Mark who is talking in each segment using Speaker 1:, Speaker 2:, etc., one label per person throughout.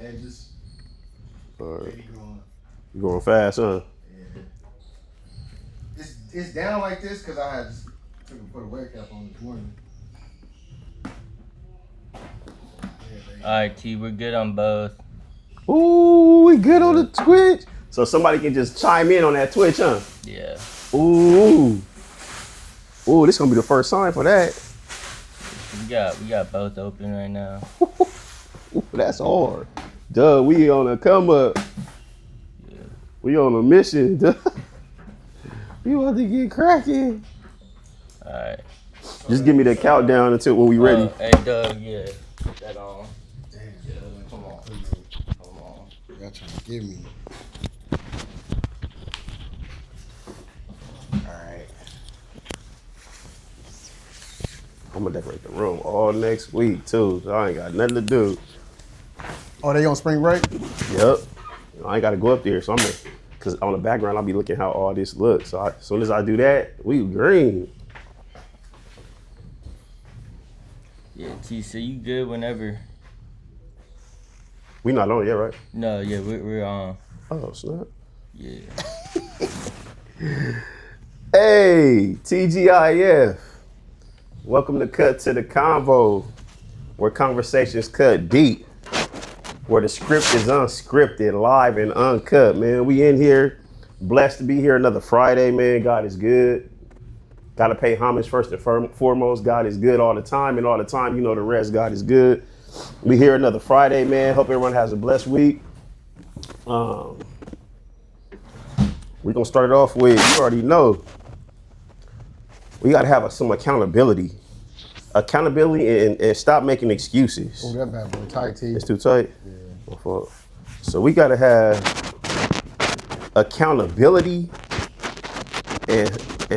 Speaker 1: edges.
Speaker 2: All right. You going fast, huh?
Speaker 1: Yeah. It's down like this because I had just put a wear cap on this morning.
Speaker 3: Alright, T, we're good on both.
Speaker 2: Ooh, we good on the Twitch. So somebody can just chime in on that Twitch, huh?
Speaker 3: Yeah.
Speaker 2: Ooh. Ooh, this gonna be the first sign for that.
Speaker 3: We got both open right now.
Speaker 2: Ooh, that's hard. Duh, we on a come up. Yeah. We on a mission, duh. We want to get cracking.
Speaker 3: Alright.
Speaker 2: Just give me the countdown until when we ready.
Speaker 3: Hey, Doug, yeah. Put that on.
Speaker 1: Damn, yeah, come on. Y'all trying to give me. Alright.
Speaker 2: I'm gonna decorate the room all next week too. So I ain't got nothing to do.
Speaker 1: Oh, they on spring break?
Speaker 2: Yep. I ain't gotta go up there, so I'm gonna, cause on the background I'll be looking how all this looks. So as soon as I do that, we green.
Speaker 3: Yeah, T, so you good whenever?
Speaker 2: We not on yet, right?
Speaker 3: No, yeah, we're on.
Speaker 2: Oh, snap.
Speaker 3: Yeah.
Speaker 2: Hey, TGIF. Welcome to Cut to the Convo, where conversations cut deep, where the script is unscripted, live and uncut, man. We in here, blessed to be here another Friday, man. God is good. Got to pay homage first and foremost. God is good all the time, and all the time, you know the rest. God is good. We here another Friday, man. Hope everyone has a blessed week. We're going to start it off with, you already know, we got to have some accountability. Accountability and stop making excuses.
Speaker 1: Oh, that bad boy tight, T.
Speaker 2: It's too tight?
Speaker 1: Yeah.
Speaker 2: My fault. So we got to have accountability and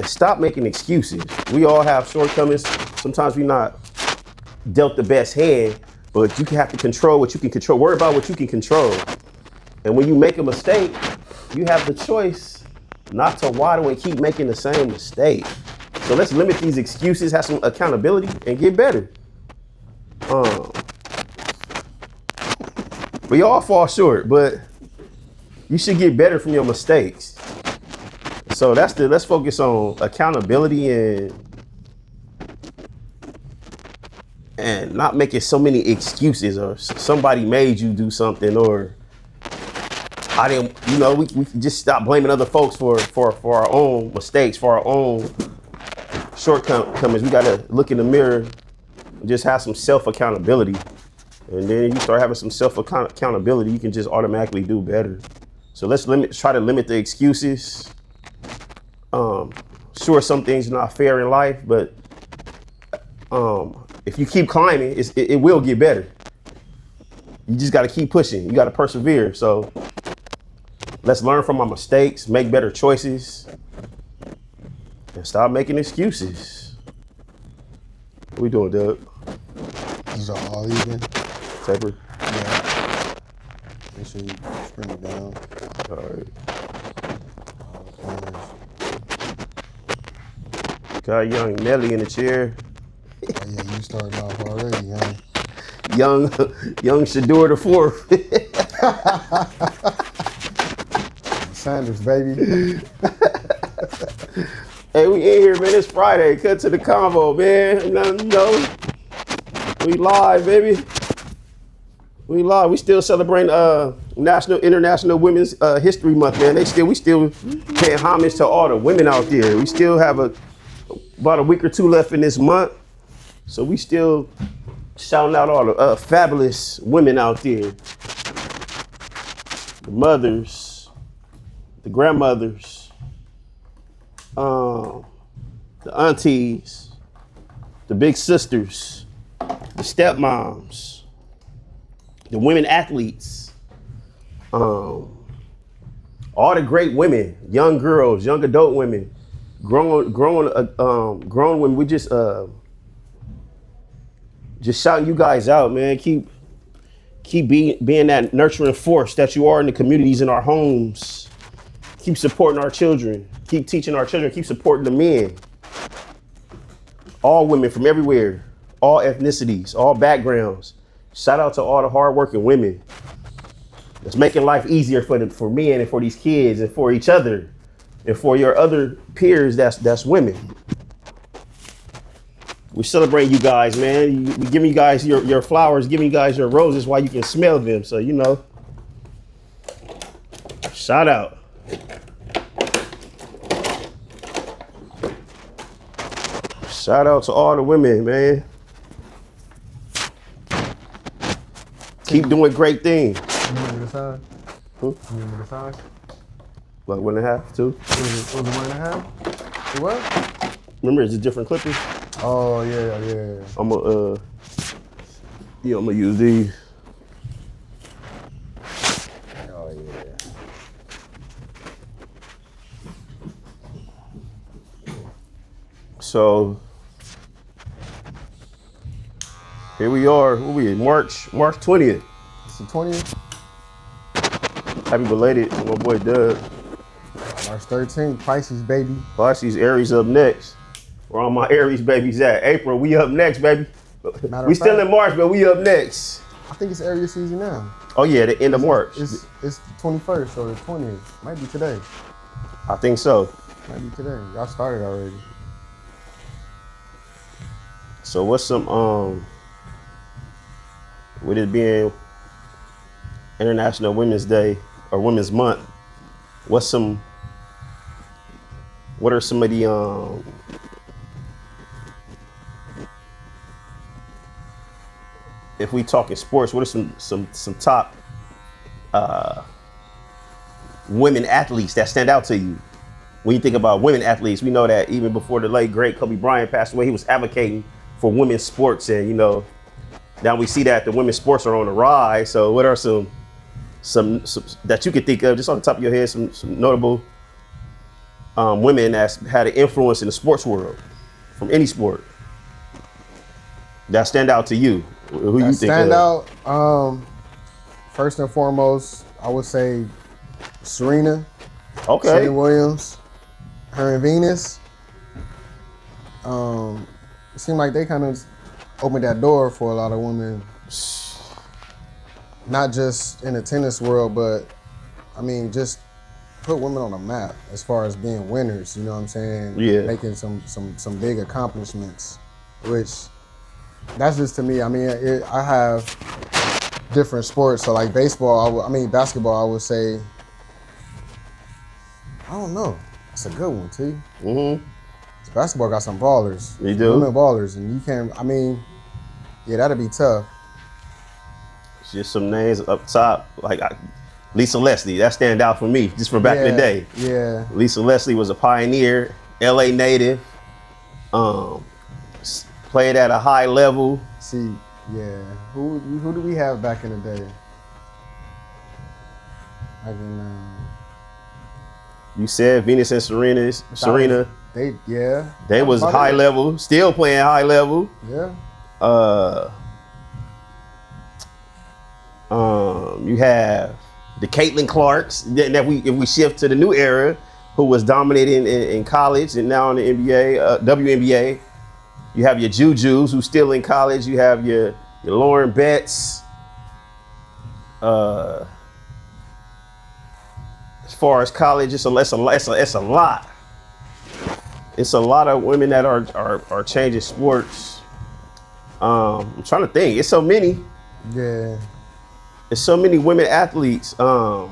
Speaker 2: stop making excuses. We all have shortcomings. Sometimes we're not dealt the best hand, but you have to control what you can control. Worry about what you can control. And when you make a mistake, you have the choice not to waddle and keep making the same mistake. So let's limit these excuses, have some accountability, and get better. We all fall short, but you should get better from your mistakes. So let's focus on accountability and not making so many excuses, or somebody made you do something, or I didn't, we just stop blaming other folks for our own mistakes, for our own shortcomings. We gotta look in the mirror and just have some self-accountability. And then you start having some self-accountability, you can just automatically do better. So let's try to limit the excuses. Sure, some things are not fair in life, but if you keep climbing, it will get better. You just gotta keep pushing, you gotta persevere. So let's learn from our mistakes, make better choices, and stop making excuses. What we doing, Doug?
Speaker 1: These are all even.
Speaker 2: Taper?
Speaker 1: Yeah. Make sure you bring it down.
Speaker 2: All right. Got young Nelly in the chair.
Speaker 1: Oh, yeah, you started off already, huh?
Speaker 2: Young Shador the Fourth.
Speaker 1: Sanders, baby.
Speaker 2: Hey, we in here, man. It's Friday. Cut to the convo, man. We live, baby. We live. We still celebrating International Women's History Month, man. We still paying homage to all the women out there. We still have about a week or two left in this month, so we still shouting out all the fabulous women out there. The mothers, the grandmothers, the aunties, the big sisters, the stepmoms, the women athletes, all the great women, young girls, young adult women, grown women. We just shouting you guys out, man. Keep being that nurturing force that you are in the communities, in our homes. Keep supporting our children. Keep teaching our children. Keep supporting the men. All women from everywhere, all ethnicities, all backgrounds. Shout out to all the hardworking women It's making life easier for men and for these kids and for each other and for your other peers that's women. We celebrate you guys, man. We giving you guys your flowers, giving you guys your roses while you can smell them. So, you know, shout out. Shout out to all the women, man. Keep doing great things.
Speaker 1: You remember the size? You remember the size?
Speaker 2: Like 1.5, 2.
Speaker 1: Was it 1.5? It was?
Speaker 2: Remember, it's a different clippers.
Speaker 1: Oh, yeah.
Speaker 2: I'm gonna use these.
Speaker 1: Oh, yeah.
Speaker 2: So here we are. What we in? March 20th.
Speaker 1: It's the 20th?
Speaker 2: Happy belated, my boy Doug.
Speaker 1: March 13th, Pisces, baby.
Speaker 2: Pisces, Aries up next. Where all my Aries babies at? April, we up next, baby. We still in March, but we up next.
Speaker 1: I think it's Aries season now.
Speaker 2: Oh yeah, the end of March.
Speaker 1: It's the 21st or the 20th. Might be today.
Speaker 2: I think so.
Speaker 1: Might be today. Y'all started already.
Speaker 2: So what's some with it being International Women's Day or Women's Month, what are some of the if we talking sports, what are some top women athletes that stand out to you? When you think about women athletes, we know that even before the late great Kobe Bryant passed away, he was advocating for women's sports, and you know, now we see that the women's sports are on the rise. So what are some that you could think of just on the top of your head, some notable women that's had an influence in the sports world from any sport that stand out to you? Who you think
Speaker 1: stand out? First and foremost, I would say Serena.
Speaker 2: Okay.
Speaker 1: Serena Williams, her and Venus. It seemed like they kind of opened that door for a lot of women, not just in the tennis world, but I mean, just put women on the map as far as being winners. You know what I'm saying?
Speaker 2: Yeah.
Speaker 1: Making some big accomplishments, which that's just to me. I mean, I have different sports. So like baseball, basketball, I would say. I don't know. That's a good one, T.
Speaker 2: Mm-hmm.
Speaker 1: Basketball got some ballers.
Speaker 2: They do.
Speaker 1: Women ballers, and you can't. I mean, yeah, that'd be tough.
Speaker 2: Just some names up top, like Lisa Leslie. That stand out for me, just from back in the day.
Speaker 1: Yeah.
Speaker 2: Lisa Leslie was a pioneer, LA native, played at a high level.
Speaker 1: See, yeah. Who do we have back in the day? I can.
Speaker 2: You said Venus and Serena.
Speaker 1: They
Speaker 2: was high level, still playing high level.
Speaker 1: Yeah.
Speaker 2: You have the Caitlin Clarks that if we shift to the new era, who was dominating in college and now in the NBA, WNBA. You have your Jujus who's still in college. You have your Lauren Betts. As far as college, it's a lot. It's a lot of women that are changing sports. I'm trying to think. It's so many.
Speaker 1: Yeah.
Speaker 2: There's so many women athletes. Trying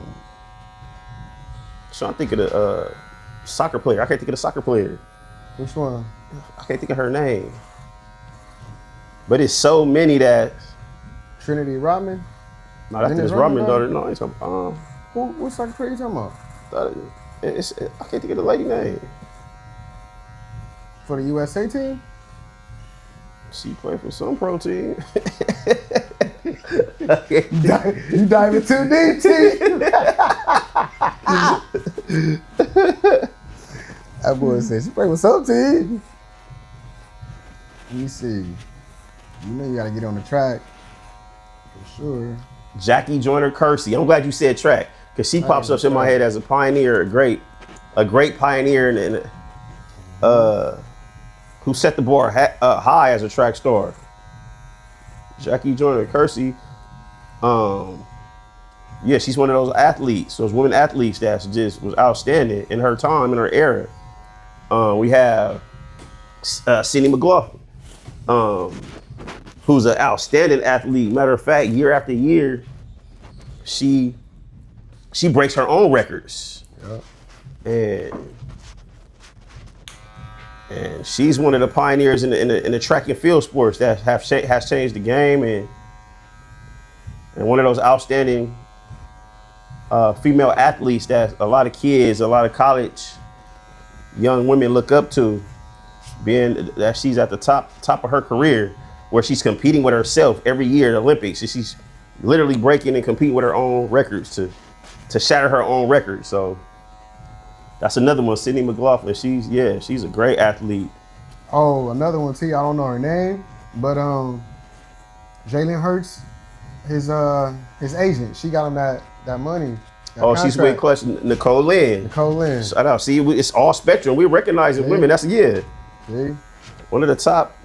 Speaker 2: to think of the soccer player. I can't think of the soccer player.
Speaker 1: Which one?
Speaker 2: I can't think of her name. But it's so many that.
Speaker 1: Trinity Rodman?
Speaker 2: No, that's his Rodman daughter. No, it's
Speaker 1: What soccer player you talking about?
Speaker 2: I can't think of the lady name.
Speaker 1: For the USA team?
Speaker 2: She played for some pro team.
Speaker 1: You diving too deep, T. That boy said she played with some team. Let me see. You know you gotta get on the track. For sure.
Speaker 2: Jackie Joyner Kersey. I'm glad you said track, because she pops up in my head as a pioneer, a great pioneer, and who set the bar high as a track star. Jackie Joyner Kersey. Yeah, she's one of those athletes, those women athletes that just was outstanding in her time, in her era. We have Cindy McLaughlin, who's an outstanding athlete. Matter of fact, year after year, she breaks her own records. Yep. And she's one of the pioneers in the track and field sports that has changed the game, and one of those outstanding female athletes that a lot of kids, a lot of college young women look up to, being that she's at the top of her career, where she's competing with herself every year at the Olympics, and she's literally breaking and competing with her own records to shatter her own record. So that's another one, Cindy McLaughlin. She's a great athlete.
Speaker 1: Oh, another one, T. I don't know her name, but Jalen Hurts, his agent, she got him that money.
Speaker 2: She's with Clutch, Nicole Lynn. Shout out. See, it's all spectrum. We're recognizing women. That's See? One of the top,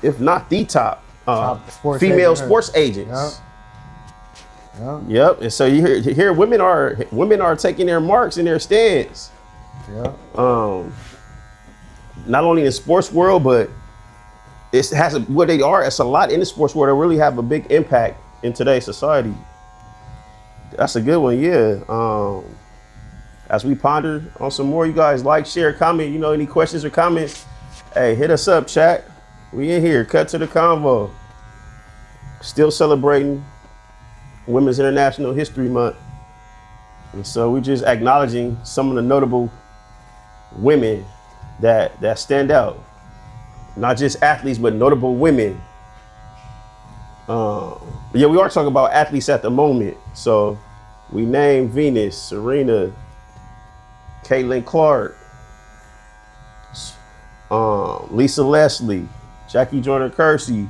Speaker 2: if not the top female sports agents. Yep. And so you hear women are taking their marks in their stands. Yeah. Not only in the sports world, but it's a lot in the sports world that really have a big impact in today's society. That's a good one, yeah. As we ponder on some more, you guys like, share, comment. Any questions or comments? Hey, hit us up, chat. We in here. Cut to the convo. Still celebrating Women's International History Month. And so we're just acknowledging some of the notable women that stand out. Not just athletes, but notable women. We are talking about athletes at the moment. So we named Venus, Serena, Caitlin Clark, Lisa Leslie, Jackie Joyner Kersee,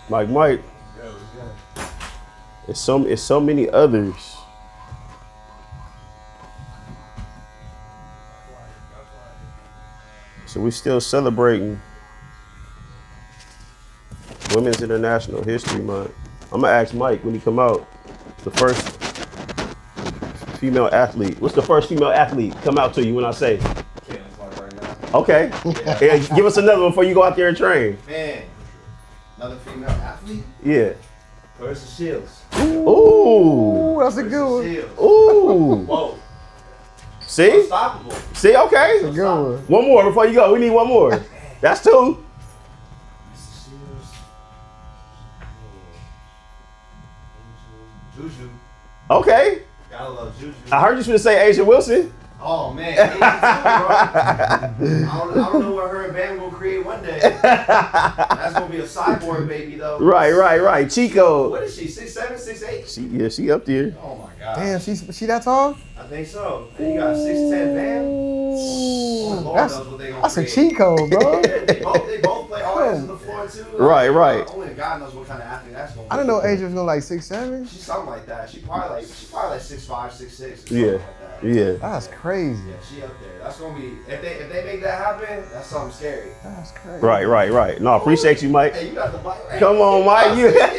Speaker 2: Mike. It's so many others. So we're still celebrating Women's International History Month. I'm gonna ask Mike when he come out, the first female athlete. What's the first female athlete come out to you when I say? Okay. Yeah, give us another one before you go out there and train.
Speaker 4: Man, another female athlete?
Speaker 2: Yeah.
Speaker 4: Clarissa Shields.
Speaker 2: Ooh.
Speaker 1: That's a good one.
Speaker 4: Shields.
Speaker 2: Ooh.
Speaker 4: Whoa.
Speaker 2: See?
Speaker 4: Unstoppable.
Speaker 2: See, okay.
Speaker 1: That's a good one.
Speaker 2: One more before you go. We need one more. That's two.
Speaker 4: Juju.
Speaker 2: Okay.
Speaker 4: Gotta love Juju.
Speaker 2: I heard you should say Asia Wilson.
Speaker 4: Oh man, Asian too, bro. I don't know what her and Bam will create one day. That's gonna be a cyborg baby though.
Speaker 2: Right. Chico.
Speaker 4: What is she? 6'7", 6'8"?
Speaker 2: She up there.
Speaker 4: Oh my god.
Speaker 1: Damn, she that tall?
Speaker 4: I think so. And you got 6'10" Bam. Oh, Lord knows what they gonna
Speaker 1: That's a
Speaker 4: create.
Speaker 1: cheat code, bro.
Speaker 4: They both play all hands on the floor too.
Speaker 2: Right.
Speaker 4: Only God knows what kind of athlete that's gonna be.
Speaker 1: I didn't know Asia was going like 6'7".
Speaker 4: She's something like that. She probably like 6'5", 6'6".
Speaker 2: Yeah.
Speaker 4: Like that.
Speaker 2: Yeah.
Speaker 1: That's crazy.
Speaker 4: Yeah, she up there. That's gonna be if they make that happen. That's something scary.
Speaker 1: That's crazy.
Speaker 2: Right. No, appreciate you, Mike.
Speaker 4: Hey, you got the mic. Right?
Speaker 2: Come on, Mike. You. Hey,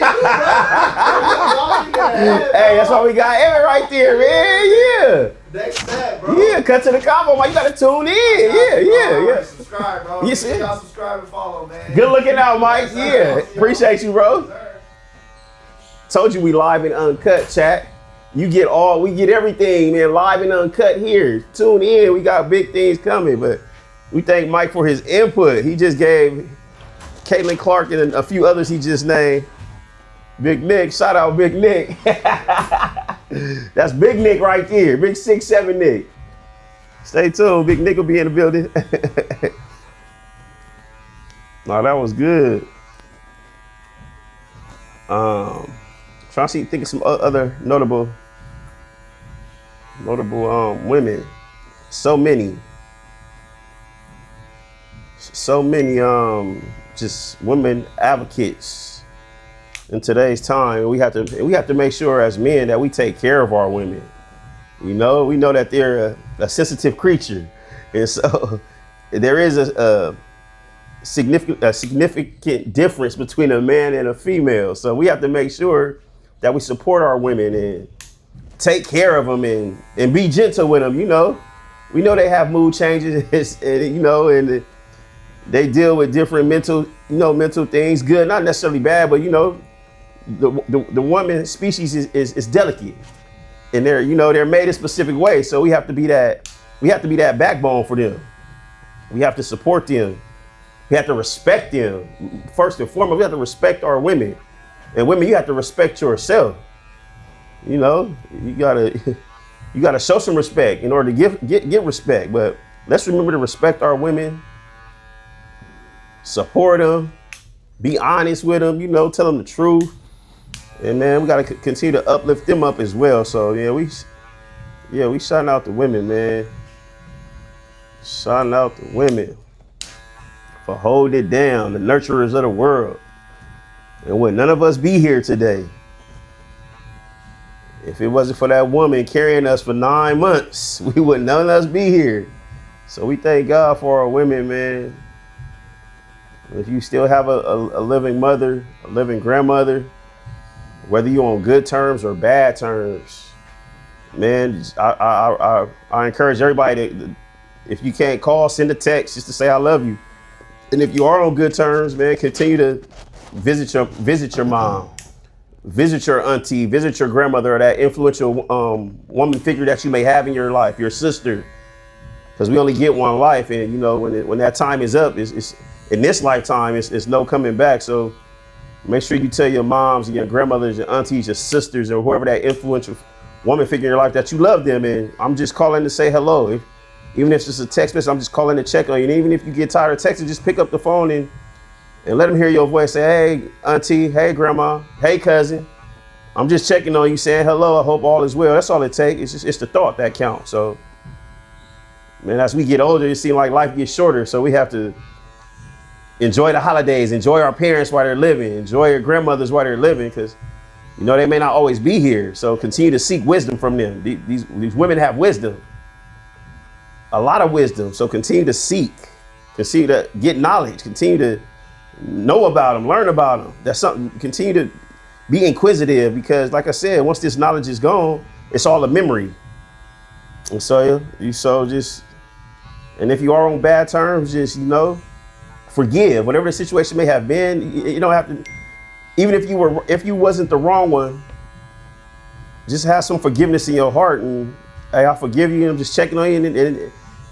Speaker 2: that's why we got Evan right there, man.
Speaker 4: Next step, bro.
Speaker 2: Yeah, cut to the convo, Mike. You gotta tune in. Yeah.
Speaker 4: Subscribe, bro.
Speaker 2: Yes,
Speaker 4: You
Speaker 2: sir.
Speaker 4: gotta subscribe and follow, man.
Speaker 2: Good looking out, Mike. Yeah. Appreciate you, bro. Told you we live and uncut, chat. We get everything, man, live and uncut here. Tune in, we got big things coming, but we thank Mike for his input. He just gave Caitlin Clark and a few others he just named. Big Nick, shout out Big Nick. That's Big Nick right there, big 6'7" Nick. Stay tuned, Big Nick will be in the building. No, that was good. Trying to think of some other notable women. So many just women advocates in today's time. We have to make sure as men that we take care of our women. We know that they're a sensitive creature, and so there is significant difference between a man and a female. So we have to make sure that we support our women and take care of them and be gentle with them. You know, we know they have mood changes, and they deal with different mental things. Good, not necessarily bad, but the woman species is delicate, and they're made a specific way. So we have to be that backbone for them. We have to support them. We have to respect them. First and foremost, we have to respect our women. And women, you have to respect yourself. You gotta show some respect in order to get respect. But let's remember to respect our women, support them, be honest with them, tell them the truth. And man, we gotta continue to uplift them up as well. So we shouting out the women, man. Shouting out the women for holding it down, the nurturers of the world. And would none of us be here today if it wasn't for that woman carrying us for 9 months? We would none of us be here. So we thank God for our women, man. If you still have a living mother, a living grandmother, whether you're on good terms or bad terms, man, I encourage everybody to, if you can't call, send a text just to say I love you. And if you are on good terms, man, continue to visit your mom, visit your auntie, visit your grandmother, or that influential woman figure that you may have in your life, your sister, because we only get one life, and when that time is up, it's in this lifetime, it's no coming back. So make sure you tell your moms, your grandmothers, your aunties, your sisters, or whoever that influential woman figure in your life that you love them. And I'm just calling to say hello. Even if it's just a text message, I'm just calling to check on you. And even if you get tired of texting, just pick up the phone and let them hear your voice. Say, hey, auntie, hey, grandma, hey, cousin. I'm just checking on you, saying hello. I hope all is well. That's all it takes. It's the thought that counts. So, man, as we get older, it seems like life gets shorter. So we have to enjoy the holidays, enjoy our parents while they're living, enjoy your grandmothers while they're living, because, they may not always be here. So continue to seek wisdom from them. These women have wisdom. A lot of wisdom. So continue to seek, continue to get knowledge, continue to know about them, learn about them. That's something, continue to be inquisitive, because like I said, once this knowledge is gone, it's all a memory. And so and if you are on bad terms, just, forgive whatever the situation may have been. You don't have to, even if you wasn't the wrong one, just have some forgiveness in your heart. And hey, I forgive you. I'm just checking on you.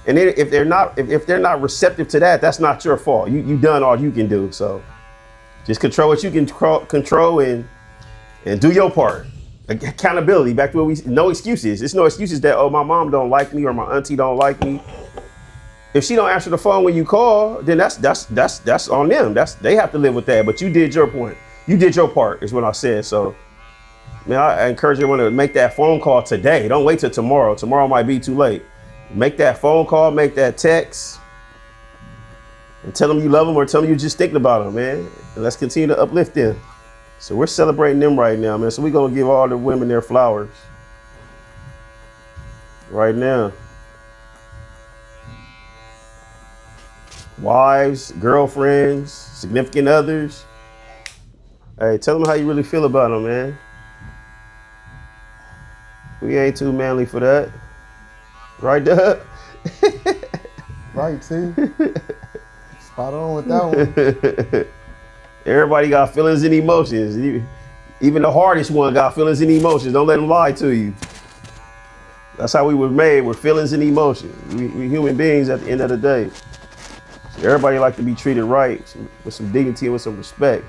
Speaker 2: And if they're not receptive to that, that's not your fault. You've done all you can do. So just control what you can control and do your part. Accountability. Back to no excuses. It's no excuses that, oh, my mom don't like me or my auntie don't like me. If she don't answer the phone when you call, then that's on them. They have to live with that. But you did your point. You did your part, is what I said. So, man, I encourage everyone to make that phone call today. Don't wait till tomorrow. Tomorrow might be too late. Make that phone call, make that text, and tell them you love them, or tell them you're just thinking about them, man. And let's continue to uplift them. So we're celebrating them right now, man. So we're going to give all the women their flowers right now. Wives, girlfriends, significant others. Hey, tell them how you really feel about them, man. We ain't too manly for that. Right, Doug?
Speaker 1: Right, see? Spot on with that one.
Speaker 2: Everybody got feelings and emotions. Even the hardest one got feelings and emotions. Don't let them lie to you. That's how we were made. We're feelings and emotions. We human beings at the end of the day. So everybody like to be treated right, with some dignity and with some respect.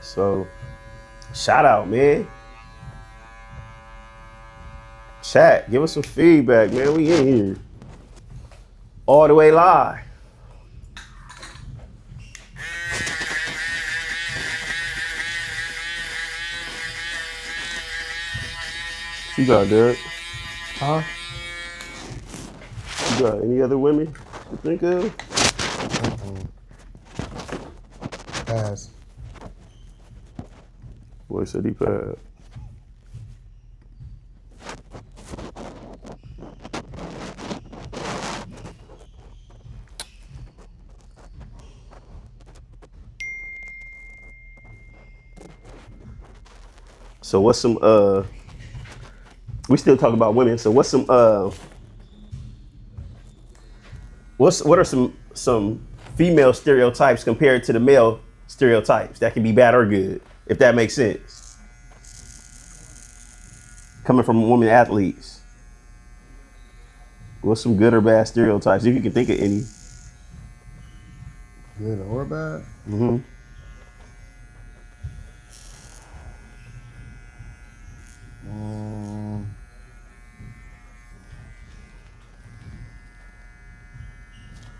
Speaker 2: So, shout out, man. Chat, give us some feedback, man. We in here. All the way live. You got Derek?
Speaker 1: Huh?
Speaker 2: You got any other women to think of?
Speaker 1: Pass.
Speaker 2: Boy said he passed. So what's some we still talk about women. So what's some what are some female stereotypes compared to the male stereotypes that can be bad or good, if that makes sense? Coming from women athletes. What's some good or bad stereotypes, if you can think of any?
Speaker 1: Good or bad?
Speaker 2: Mm-hmm.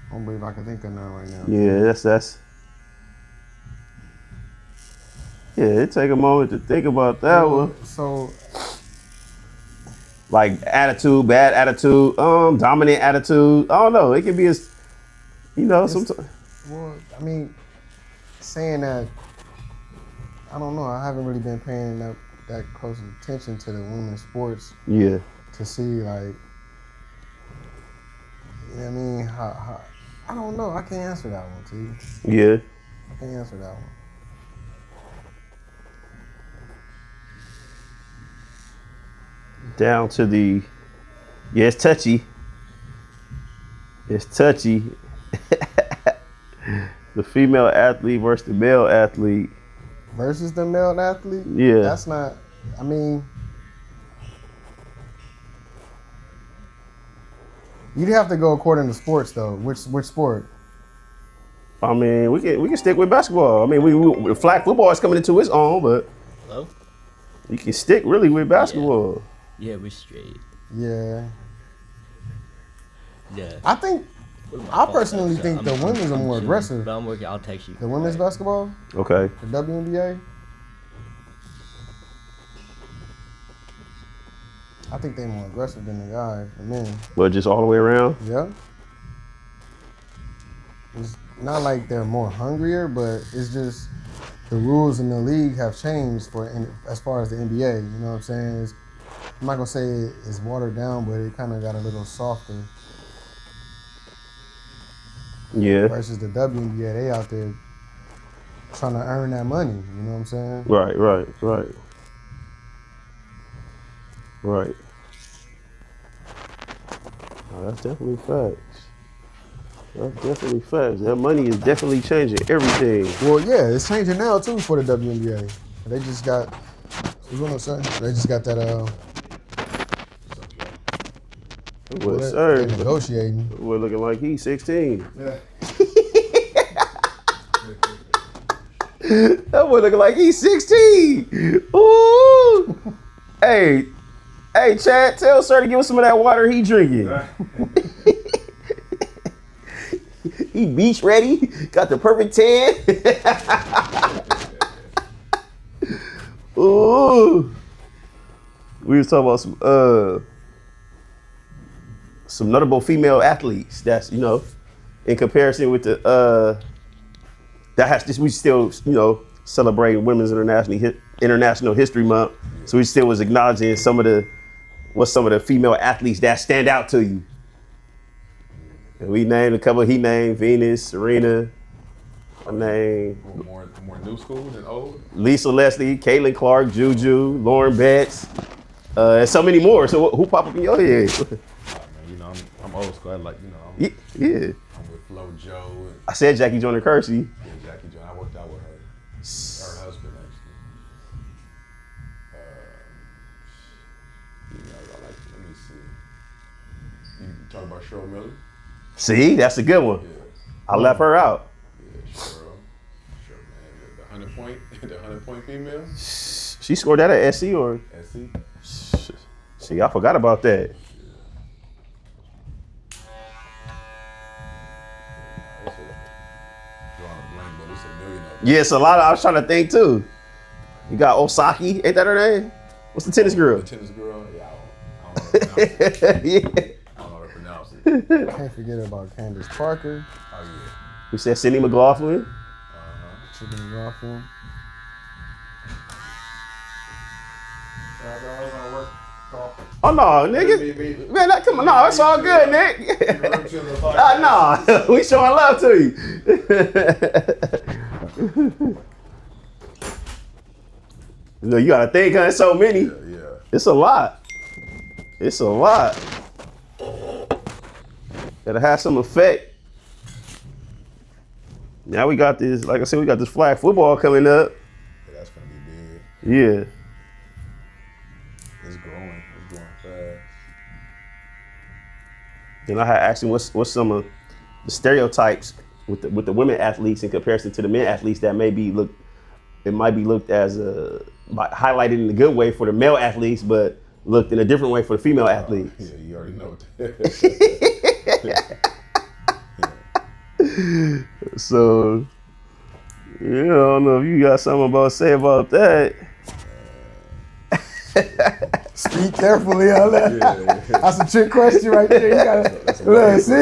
Speaker 1: I don't believe I can think of none right now.
Speaker 2: Yeah, that's. Yeah, it take a moment to think about that one.
Speaker 1: So,
Speaker 2: Like attitude, bad attitude, dominant attitude. I don't know. It can be as, sometimes.
Speaker 1: well, I mean, saying that, I don't know. I haven't really been paying that close attention to the women's sports
Speaker 2: Yeah.
Speaker 1: to see, like, you know what I mean? How I don't know. I can't answer that one, T.
Speaker 2: Yeah.
Speaker 1: I can't answer that one.
Speaker 2: Down to the, yeah, it's touchy. It's touchy. The female athlete versus the male athlete.
Speaker 1: Versus the male athlete?
Speaker 2: Yeah.
Speaker 1: That's not, I mean, you'd have to go according to sports, though. Which sport?
Speaker 2: I mean, we can stick with basketball. I mean, we flag football is coming into its own, but
Speaker 3: Hello?
Speaker 2: you can stick really with basketball.
Speaker 3: Yeah, we're straight.
Speaker 1: Yeah.
Speaker 3: Yeah.
Speaker 1: I think, I personally think the women's are more aggressive.
Speaker 3: But I'm working. I'll text you.
Speaker 1: The women's basketball,
Speaker 2: Okay.
Speaker 1: the WNBA. I think they're more aggressive than the guys, the men.
Speaker 2: But just all the way around.
Speaker 1: Yeah. It's not like they're more hungrier, but it's just the rules in the league have changed as far as the NBA. You know what I'm saying? I'm not gonna say it's watered down, but it kind of got a little softer.
Speaker 2: Yeah.
Speaker 1: Versus the WNBA, they out there trying to earn that money. You know what I'm saying?
Speaker 2: Right. Oh, that's definitely facts. That money is definitely changing everything.
Speaker 1: Well, yeah, it's changing now too for the WNBA. They just got, what's going on, sir? They just got that.
Speaker 2: Well, sir,
Speaker 1: They're negotiating.
Speaker 2: we're looking like he's 16.
Speaker 1: Yeah.
Speaker 2: That boy looking like he's 16. Ooh. Hey, Chad, tell sir to give us some of that water he drinking. He beach ready, got the perfect tan. Ooh. We was talking about some notable female athletes that's, in comparison with the we still, celebrating Women's International History Month. So we still was acknowledging some of the female athletes that stand out to you. And we named a couple. He named Venus, Serena. I named
Speaker 5: more new school than old.
Speaker 2: Lisa Leslie, Caitlin Clark, Juju, Lauren Betts, and so many more. So who pop up in your head?
Speaker 5: Man, I'm old school. I like,
Speaker 2: Yeah.
Speaker 5: I'm with Flo Jo and
Speaker 2: I said Jackie Joyner Kersey.
Speaker 5: Jackie Joyner. I worked out with her husband actually. I like. Let me see. You talk about Cheryl Miller?
Speaker 2: See, that's a good one.
Speaker 5: Yeah.
Speaker 2: I left her out.
Speaker 5: Yeah, Cheryl, man. The 100-point female.
Speaker 2: She scored that at SC or?
Speaker 5: SC.
Speaker 2: See, I forgot about that.
Speaker 5: Drawing a blank, but it's a million of them.
Speaker 2: Yes, a lot of. I was trying to think too. You got Osaki, ain't that her name? What's the tennis girl?
Speaker 5: The tennis girl. Yeah, I don't know how to pronounce it.
Speaker 2: Yeah.
Speaker 5: I don't know how to pronounce it.
Speaker 1: Can't forget about Candace Parker,
Speaker 5: Oh yeah.
Speaker 2: We said Cindy McLaughlin.
Speaker 1: Chicken McLaughlin.
Speaker 2: Oh no, nigga. Man, come on, no, it's all good, Nick. No, we showing love to you. You know, you gotta think, huh? It's so many.
Speaker 5: Yeah.
Speaker 2: It's a lot. It's a lot. Gotta have some effect. Now we got this, like I said, we got this flag football coming up.
Speaker 5: Yeah, that's gonna be big.
Speaker 2: Yeah.
Speaker 5: It's growing. It's growing fast.
Speaker 2: And I had asked him what's some of the stereotypes with the women athletes in comparison to the men athletes that might be looked as highlighted in a good way for the male athletes, but looked in a different way for the female athletes.
Speaker 5: Yeah, you already know that.
Speaker 2: So, yeah, I don't know if you got something to say about that.
Speaker 1: Speak carefully on that.
Speaker 5: Yeah.
Speaker 1: That's a trick question right there. You gotta look, see.
Speaker 5: You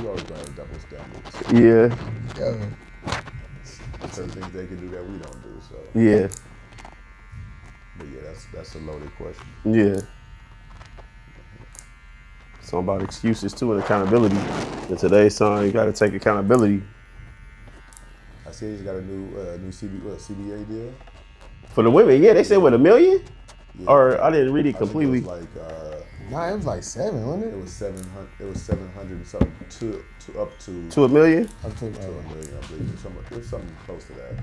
Speaker 5: always gotta double standards.
Speaker 2: Yeah,
Speaker 1: Yo,
Speaker 5: Certain things they can do that we don't do. So,
Speaker 2: yeah,
Speaker 5: but yeah, that's a loaded question.
Speaker 2: yeah. Something about excuses too and accountability. In today's time, you gotta take accountability.
Speaker 5: I see he's got a new CBA deal.
Speaker 2: For the women, yeah, they said what, $1 million?
Speaker 5: Yeah.
Speaker 2: Or I didn't read it
Speaker 5: I think
Speaker 2: completely.
Speaker 5: It was like
Speaker 1: nah, it was like 7, wasn't
Speaker 5: it
Speaker 1: it?
Speaker 5: was 700. It was 700 and something to up to
Speaker 2: To $1 million?
Speaker 1: Up to,
Speaker 5: $1 million, I believe. It was something close to that.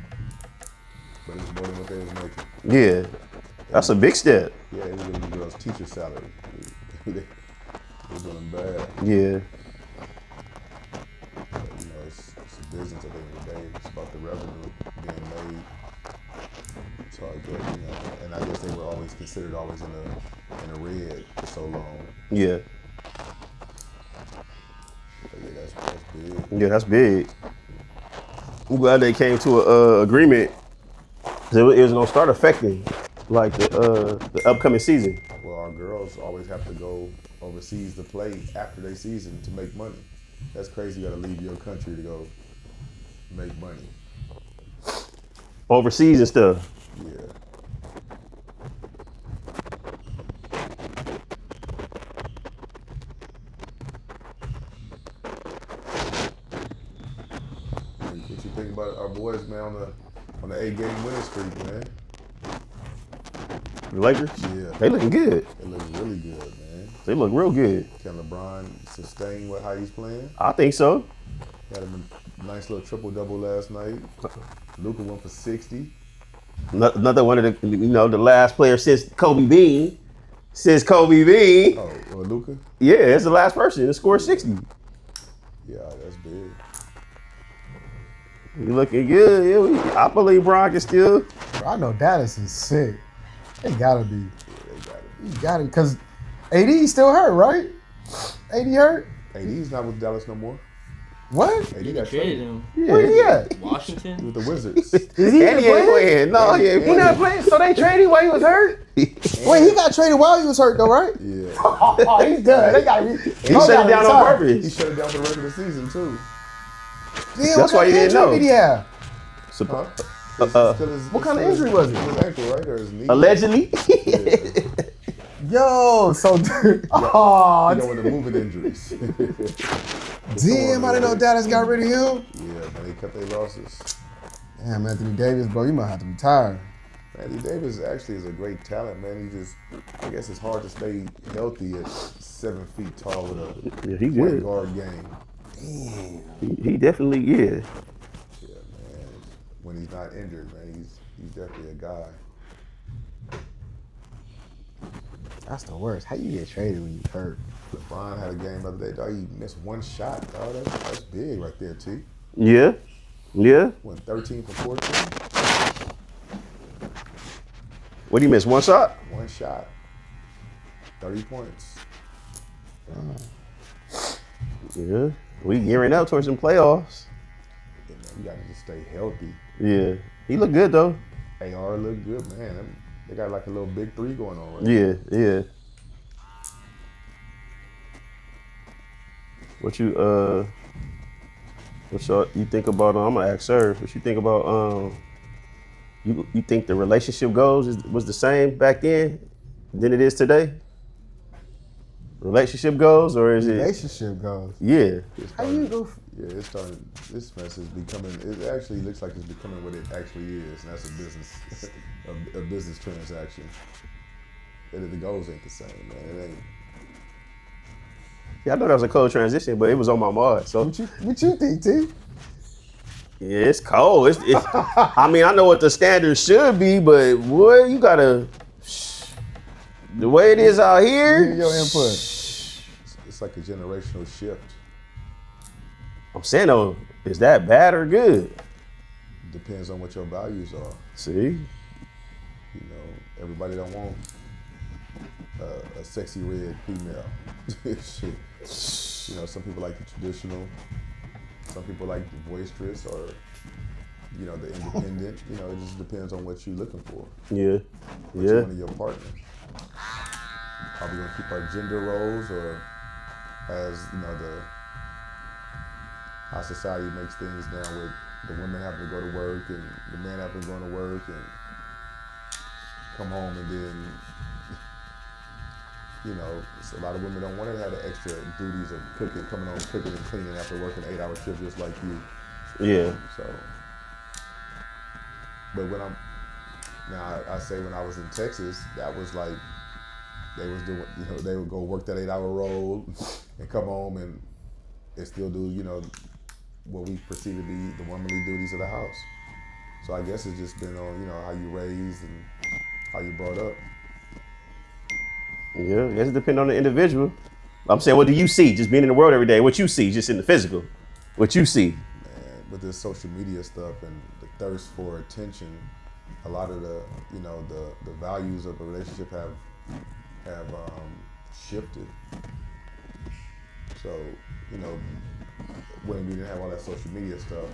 Speaker 5: But it was more than what they was making.
Speaker 2: Yeah, that's a big step.
Speaker 5: Yeah, it was giving the girls teacher salary. They was doing them bad.
Speaker 2: Yeah,
Speaker 5: But, you know, it's a business at the end of the day. It's about the revenue being made. So I guess, you know, and I guess they were always considered in the red for so long.
Speaker 2: yeah,
Speaker 5: But yeah, that's big.
Speaker 2: yeah, that's big. I'm glad they came to a agreement. It was gonna start affecting like the upcoming season.
Speaker 5: Well, our girls always have to go overseas to play after their season to make money. That's crazy. You got to leave your country to go make money.
Speaker 2: Overseas and stuff.
Speaker 5: Yeah. What you think about our boys, man, on the 8-game winning streak, man?
Speaker 2: The Lakers?
Speaker 5: Yeah.
Speaker 2: They looking good.
Speaker 5: They look really good, man.
Speaker 2: They look real good.
Speaker 5: Can LeBron sustain how he's playing?
Speaker 2: I think so.
Speaker 5: Had him a nice little triple-double last night. Luka went for 60.
Speaker 2: Another one of the the last player since Kobe Bean.
Speaker 5: Oh, Luka?
Speaker 2: Yeah, it's the last person to score 60.
Speaker 5: Yeah, that's big.
Speaker 2: You looking good. Yeah, I believe Bron can still.
Speaker 1: bro, I know Dallas is sick. They gotta be.
Speaker 5: Yeah, they got it.
Speaker 1: You gotta, because AD still hurt, right? AD hurt?
Speaker 5: AD's not with Dallas no more.
Speaker 1: What?
Speaker 5: AD
Speaker 3: They
Speaker 5: got
Speaker 3: traded
Speaker 5: traded
Speaker 3: him.
Speaker 1: Where he at?
Speaker 3: Washington?
Speaker 5: with the Wizards.
Speaker 1: Is he
Speaker 2: And he ain't playing. No, he ain't
Speaker 1: He not
Speaker 2: playing.
Speaker 1: playing, so they traded him while he was hurt? Wait, he got traded while he was hurt though, right?
Speaker 5: Yeah.
Speaker 1: Oh, he's done. They gotta be.
Speaker 2: He shut it down on
Speaker 5: He
Speaker 2: purpose.
Speaker 5: shut it down for the rest of the season too.
Speaker 1: Yeah,
Speaker 2: That's why you didn't know.
Speaker 1: Did he have?
Speaker 5: Huh?
Speaker 1: What kind of injury was it?
Speaker 5: His ankle, right? Or his knee?
Speaker 2: Allegedly.
Speaker 1: Yo, so
Speaker 5: You
Speaker 1: oh,
Speaker 5: know, with the moving injuries.
Speaker 1: damn, I didn't know Dallas got rid of him.
Speaker 5: Yeah, man, they cut their losses.
Speaker 1: Damn, Anthony Davis, bro, you might have to retire.
Speaker 5: Anthony Davis actually is a great talent, man. I guess it's hard to stay healthy at 7 feet tall with a
Speaker 2: Yeah, he
Speaker 5: point
Speaker 2: good.
Speaker 5: guard game.
Speaker 2: He definitely, yeah.
Speaker 5: Yeah, man. When he's not injured, man, he's definitely a guy.
Speaker 1: That's the worst. How you get traded when you hurt?
Speaker 5: LeBron had a game the other day, dog. He missed one shot, dog. That's big right there, T.
Speaker 2: Yeah. Yeah.
Speaker 5: Went 13 for 14.
Speaker 2: What, he missed one shot?
Speaker 5: One shot. 30 points.
Speaker 2: Yeah. We gearing up towards some playoffs.
Speaker 5: Yeah, man, you got to just stay healthy.
Speaker 2: Yeah. He look good though.
Speaker 5: AR look good, man. They got like a little big three going on right
Speaker 2: Yeah, yeah. What you think about? I'm gonna ask her. What you think about? You think the relationship goals was the same back then than it is today? Relationship goals, or is it?
Speaker 1: Relationship goes.
Speaker 2: Yeah,
Speaker 1: How you go?
Speaker 5: Yeah, it's starting. This mess is becoming. It actually looks like it's becoming what it actually is, and that's a business, a business transaction. And the goals ain't the same, man. It ain't.
Speaker 2: Yeah, I know that was a cold transition, but it was on my mind. So
Speaker 1: What you think, T?
Speaker 2: yeah, it's cold. I mean, I know what the standards should be, but boy, you gotta. The way it is out
Speaker 1: Give
Speaker 2: here.
Speaker 1: me your input.
Speaker 5: It's like a generational shift.
Speaker 2: I'm saying though, is that bad or good?
Speaker 5: Depends on what your values are.
Speaker 2: See,
Speaker 5: You know, everybody don't want a sexy red female. Shit. You know, some people like the traditional. Some people like the boisterous or, you know, the independent. You know, it just depends on what you're looking for.
Speaker 2: yeah,
Speaker 5: What you
Speaker 2: yeah,
Speaker 5: want in your partner. Are we gonna keep our gender roles, or as you know how society makes things now, with the women having to go to work and the man having to go to work and come home, and then you know a lot of women don't want to have the extra duties of cooking, coming home cooking and cleaning after working an 8-hour shift just like you.
Speaker 2: yeah.
Speaker 5: So, but when I say when I was in Texas, that was like they was doing, you know, they would go work that 8-hour role and come home and still do, you know, what we perceive to be the womanly duties of the house. So I guess it's just been on, you know, how you raised and how you brought up.
Speaker 2: Yeah, it depends on the individual. I'm saying, what do you see? Just being in the world every day, what you see, just in the physical, what you see.
Speaker 5: And with this social media stuff and the thirst for attention, a lot of the, you know, the values of a relationship have shifted. So, you know, when we didn't have all that social media stuff,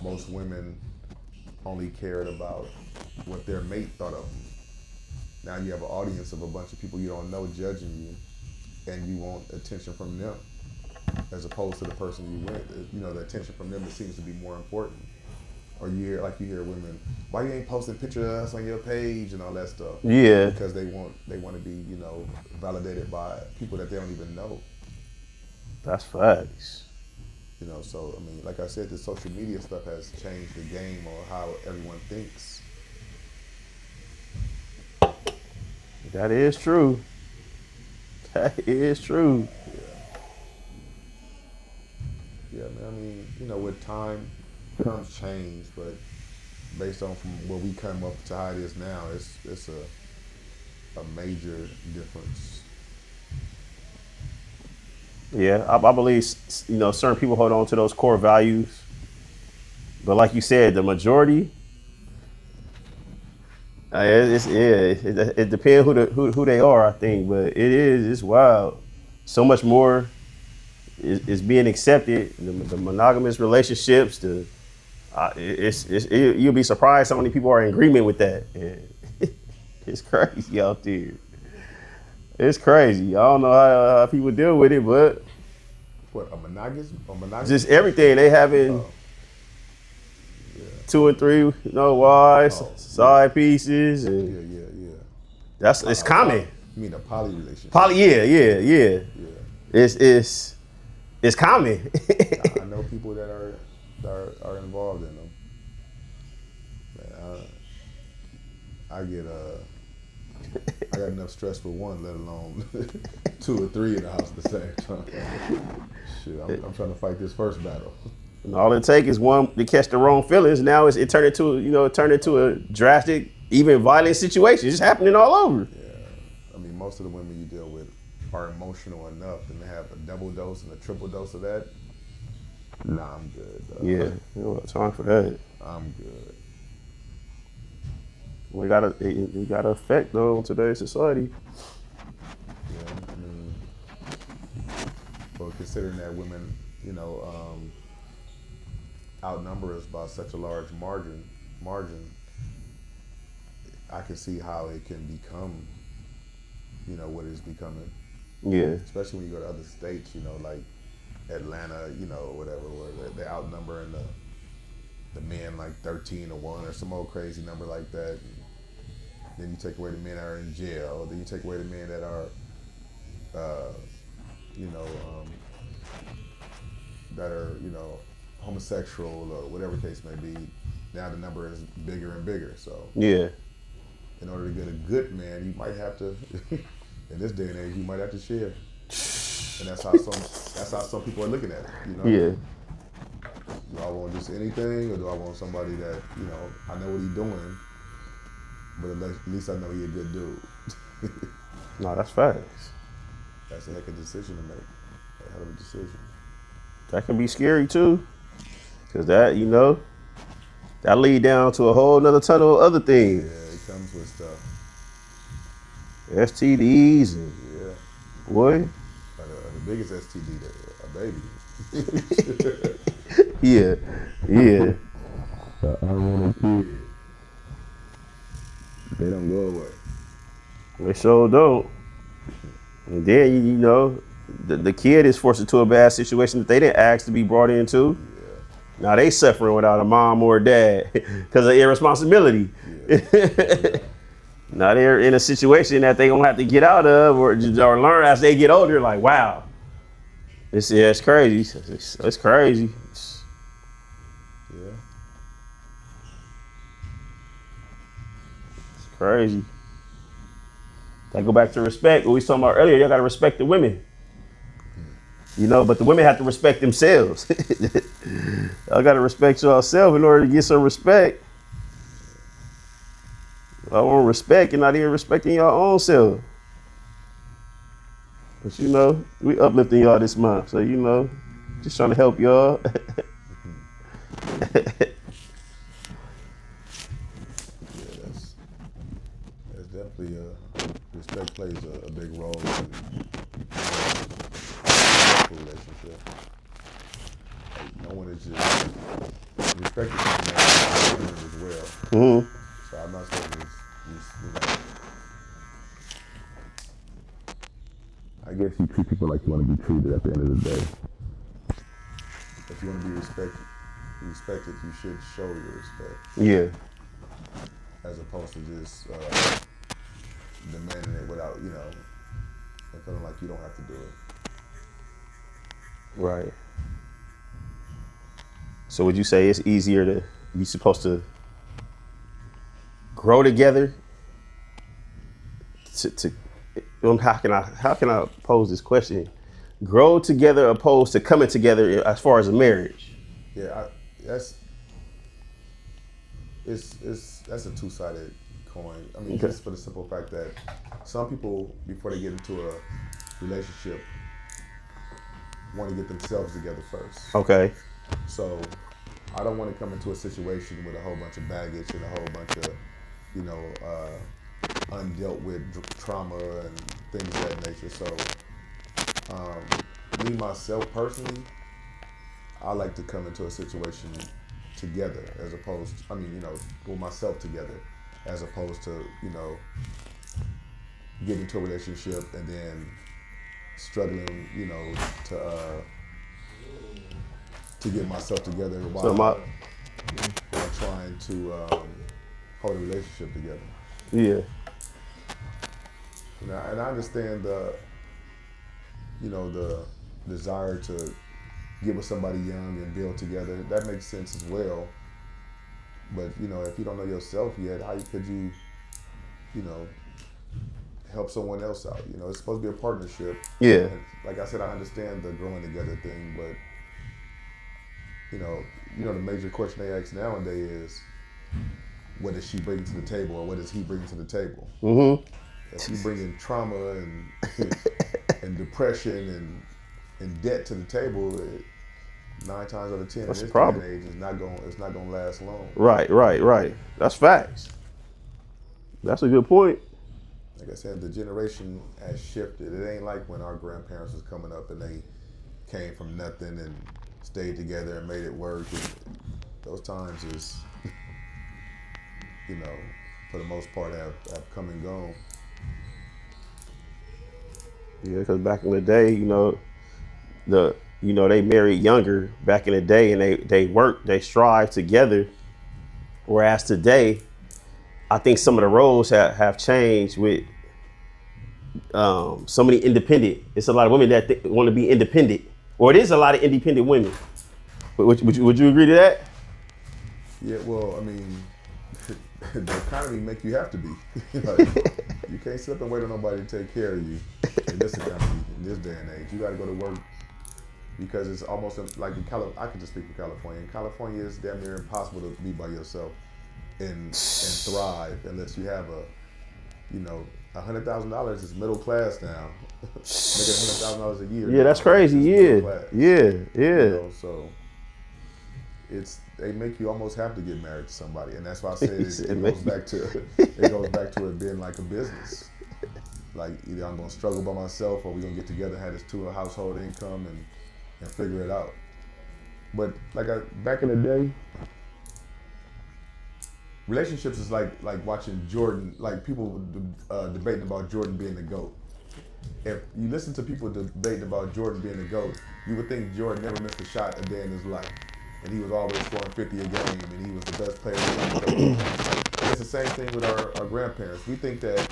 Speaker 5: most women only cared about what their mate thought of them. Now you have an audience of a bunch of people you don't know judging you, and you want attention from them, as opposed to the person you with. You know, the attention from them, it seems to be more important. Or you hear women, why you ain't posting pictures of us on your page and all that stuff?
Speaker 2: Yeah.
Speaker 5: Because they want to be, you know, validated by people that they don't even know.
Speaker 2: That's facts.
Speaker 5: You know, so I mean, like I said, the social media stuff has changed the game on how everyone thinks.
Speaker 2: That is true. That is true.
Speaker 5: Yeah, man. I mean, you know, with time comes change, but based on from where we come up to how it is now, it's a major difference.
Speaker 2: Yeah, I believe, you know, certain people hold on to those core values, but like you said, the majority, it depends who they are, I think, but it's wild. So much more is being accepted. The monogamous relationships, you'll be surprised how many people are in agreement with that. And it's crazy out there. It's crazy. I don't know how people deal with it, but
Speaker 5: What, a monogamous?
Speaker 2: just everything they having.
Speaker 5: Oh.
Speaker 2: 2 or 3, you know, wives,
Speaker 5: Oh,
Speaker 2: side pieces, and
Speaker 5: Yeah.
Speaker 2: it's common.
Speaker 5: You mean a poly relationship?
Speaker 2: Yeah.
Speaker 5: Yeah.
Speaker 2: It's common.
Speaker 5: I know people that are involved in them. Man, I got enough stress for one, let alone 2 or 3 in the house at the same time. Shit, I'm trying to fight this first battle.
Speaker 2: And all it takes is one to catch the wrong feelings. Now it turned into a drastic, even violent situation. It's happening all over.
Speaker 5: Yeah, I mean, most of the women you deal with are emotional enough, and to have a double dose and a triple dose of that. Nah, I'm good. Dog.
Speaker 2: Yeah, you know, time for that.
Speaker 5: I'm good.
Speaker 2: We got to affect though on today's society.
Speaker 5: Yeah, I mean, but considering that women, you know, outnumber us by such a large margin, I can see how it can become, you know, what it's becoming.
Speaker 2: Yeah.
Speaker 5: Especially when you go to other states, you know, like Atlanta, you know, whatever, where they outnumbering the men like 13-1 or some old crazy number like that. And then you take away the men that are in jail. Then you take away the men that are, that are, you know, homosexual or whatever case may be, now the number is bigger and bigger. So
Speaker 2: Yeah.
Speaker 5: in order to get a good man, you might have to, in this day and age, you might have to share. And that's how some people are looking at it, you know?
Speaker 2: Yeah.
Speaker 5: Do I want just anything, or do I want somebody that, you know, I know what he's doing, but at least I know he's a good dude.
Speaker 2: No, that's facts.
Speaker 5: That's a heck of a decision to make. A hell of a decision.
Speaker 2: That can be scary too. Cause that, you know, that lead down to a whole nother tunnel of other
Speaker 5: Yeah,
Speaker 2: things.
Speaker 5: it comes with stuff.
Speaker 2: STDs and
Speaker 5: Yeah.
Speaker 2: boy.
Speaker 5: The biggest STD, a baby.
Speaker 2: Yeah. Yeah.
Speaker 5: Unwanted kid. They don't go away.
Speaker 2: They sure don't. And then, you know, the kid is forced into a bad situation that they didn't ask to be brought into.
Speaker 5: Yeah.
Speaker 2: Now they suffering without a mom or a dad because of irresponsibility.
Speaker 5: Yeah.
Speaker 2: Now they're in a situation that they gonna have to get out of or learn as they get older. Like, wow, it's crazy. It's crazy.
Speaker 5: Yeah.
Speaker 2: It's crazy. I go back to respect. What we was talking about earlier, y'all gotta respect the women. You know, but the women have to respect themselves. Y'all gotta respect yourself in order to get some respect. I want respect and not even respecting your own self. But you know, we uplifting y'all this month. So you know, just trying to help y'all.
Speaker 5: Yeah, that's definitely respect plays a big role in a relationship. Like, no one is just respecting someone as well.
Speaker 2: Mm-hmm.
Speaker 5: So I'm not saying you know. I guess you treat people like you want to be treated at the end of the day. If you want to be respected, you should show your respect.
Speaker 2: Yeah.
Speaker 5: As opposed to just demanding it without, you know, and feeling like you don't have to do it.
Speaker 2: Right. So would you say it's easier to, you supposed to grow together to how can I pose this question? Grow together opposed to coming together as far as a marriage.
Speaker 5: Yeah, that's a two-sided coin. I mean,
Speaker 2: Okay.
Speaker 5: just for the simple fact that some people, before they get into a relationship, want to get themselves together first.
Speaker 2: Okay.
Speaker 5: So I don't want to come into a situation with a whole bunch of baggage and a whole bunch of, you know, undealt with trauma and things of that nature. So me, myself personally, I like to come into a situation together as opposed to, with myself together as opposed to, getting into a relationship and then struggling, to get myself together while trying to hold a relationship together.
Speaker 2: Yeah.
Speaker 5: And I understand the desire to get with somebody young and build together. That makes sense as well. But, if you don't know yourself yet, how could you, help someone else out? It's supposed to be a partnership.
Speaker 2: Yeah.
Speaker 5: And like I said, I understand the growing together thing, but, the major question they ask nowadays is, what does she bring to the table, or what does he bring to the table?
Speaker 2: Mm-hmm.
Speaker 5: If you bring in trauma and depression and debt to the table, 9 times out of 10 in this day and age, it's not gonna last long.
Speaker 2: Right. That's facts. That's a good point.
Speaker 5: Like I said, the generation has shifted. It ain't like when our grandparents was coming up and they came from nothing and stayed together and made it work. And those times is, for the most part, have come and gone.
Speaker 2: Yeah, because back in the day, they married younger back in the day, and they worked, they strive together. Whereas today, I think some of the roles have changed with so many independent. It's a lot of women that want to be independent, or it is a lot of independent women. Would you agree to that?
Speaker 5: Yeah, well, I mean, the economy make you have to be. Like, you can't sit up and wait on nobody to take care of you in this economy, in this day and age. You got to go to work because it's almost like in California. I can just speak for California. In California, it's damn near impossible to be by yourself and thrive unless you have $100,000 is middle class now. Making $100,000 a year.
Speaker 2: Yeah, that's crazy. Yeah.
Speaker 5: So they make you almost have to get married to somebody, and that's why I say it goes back to it being like a business. Like either I'm gonna struggle by myself, or we're gonna get together, have this two household income, and figure it out. But back in the day, relationships is like watching Jordan, like people debating about Jordan being the GOAT. If you listen to people debating about Jordan being the GOAT, you would think Jordan never missed a shot a day in his life. And he was always scoring 50 a game, and he was the best player in the league. It's the same thing with our grandparents. We think that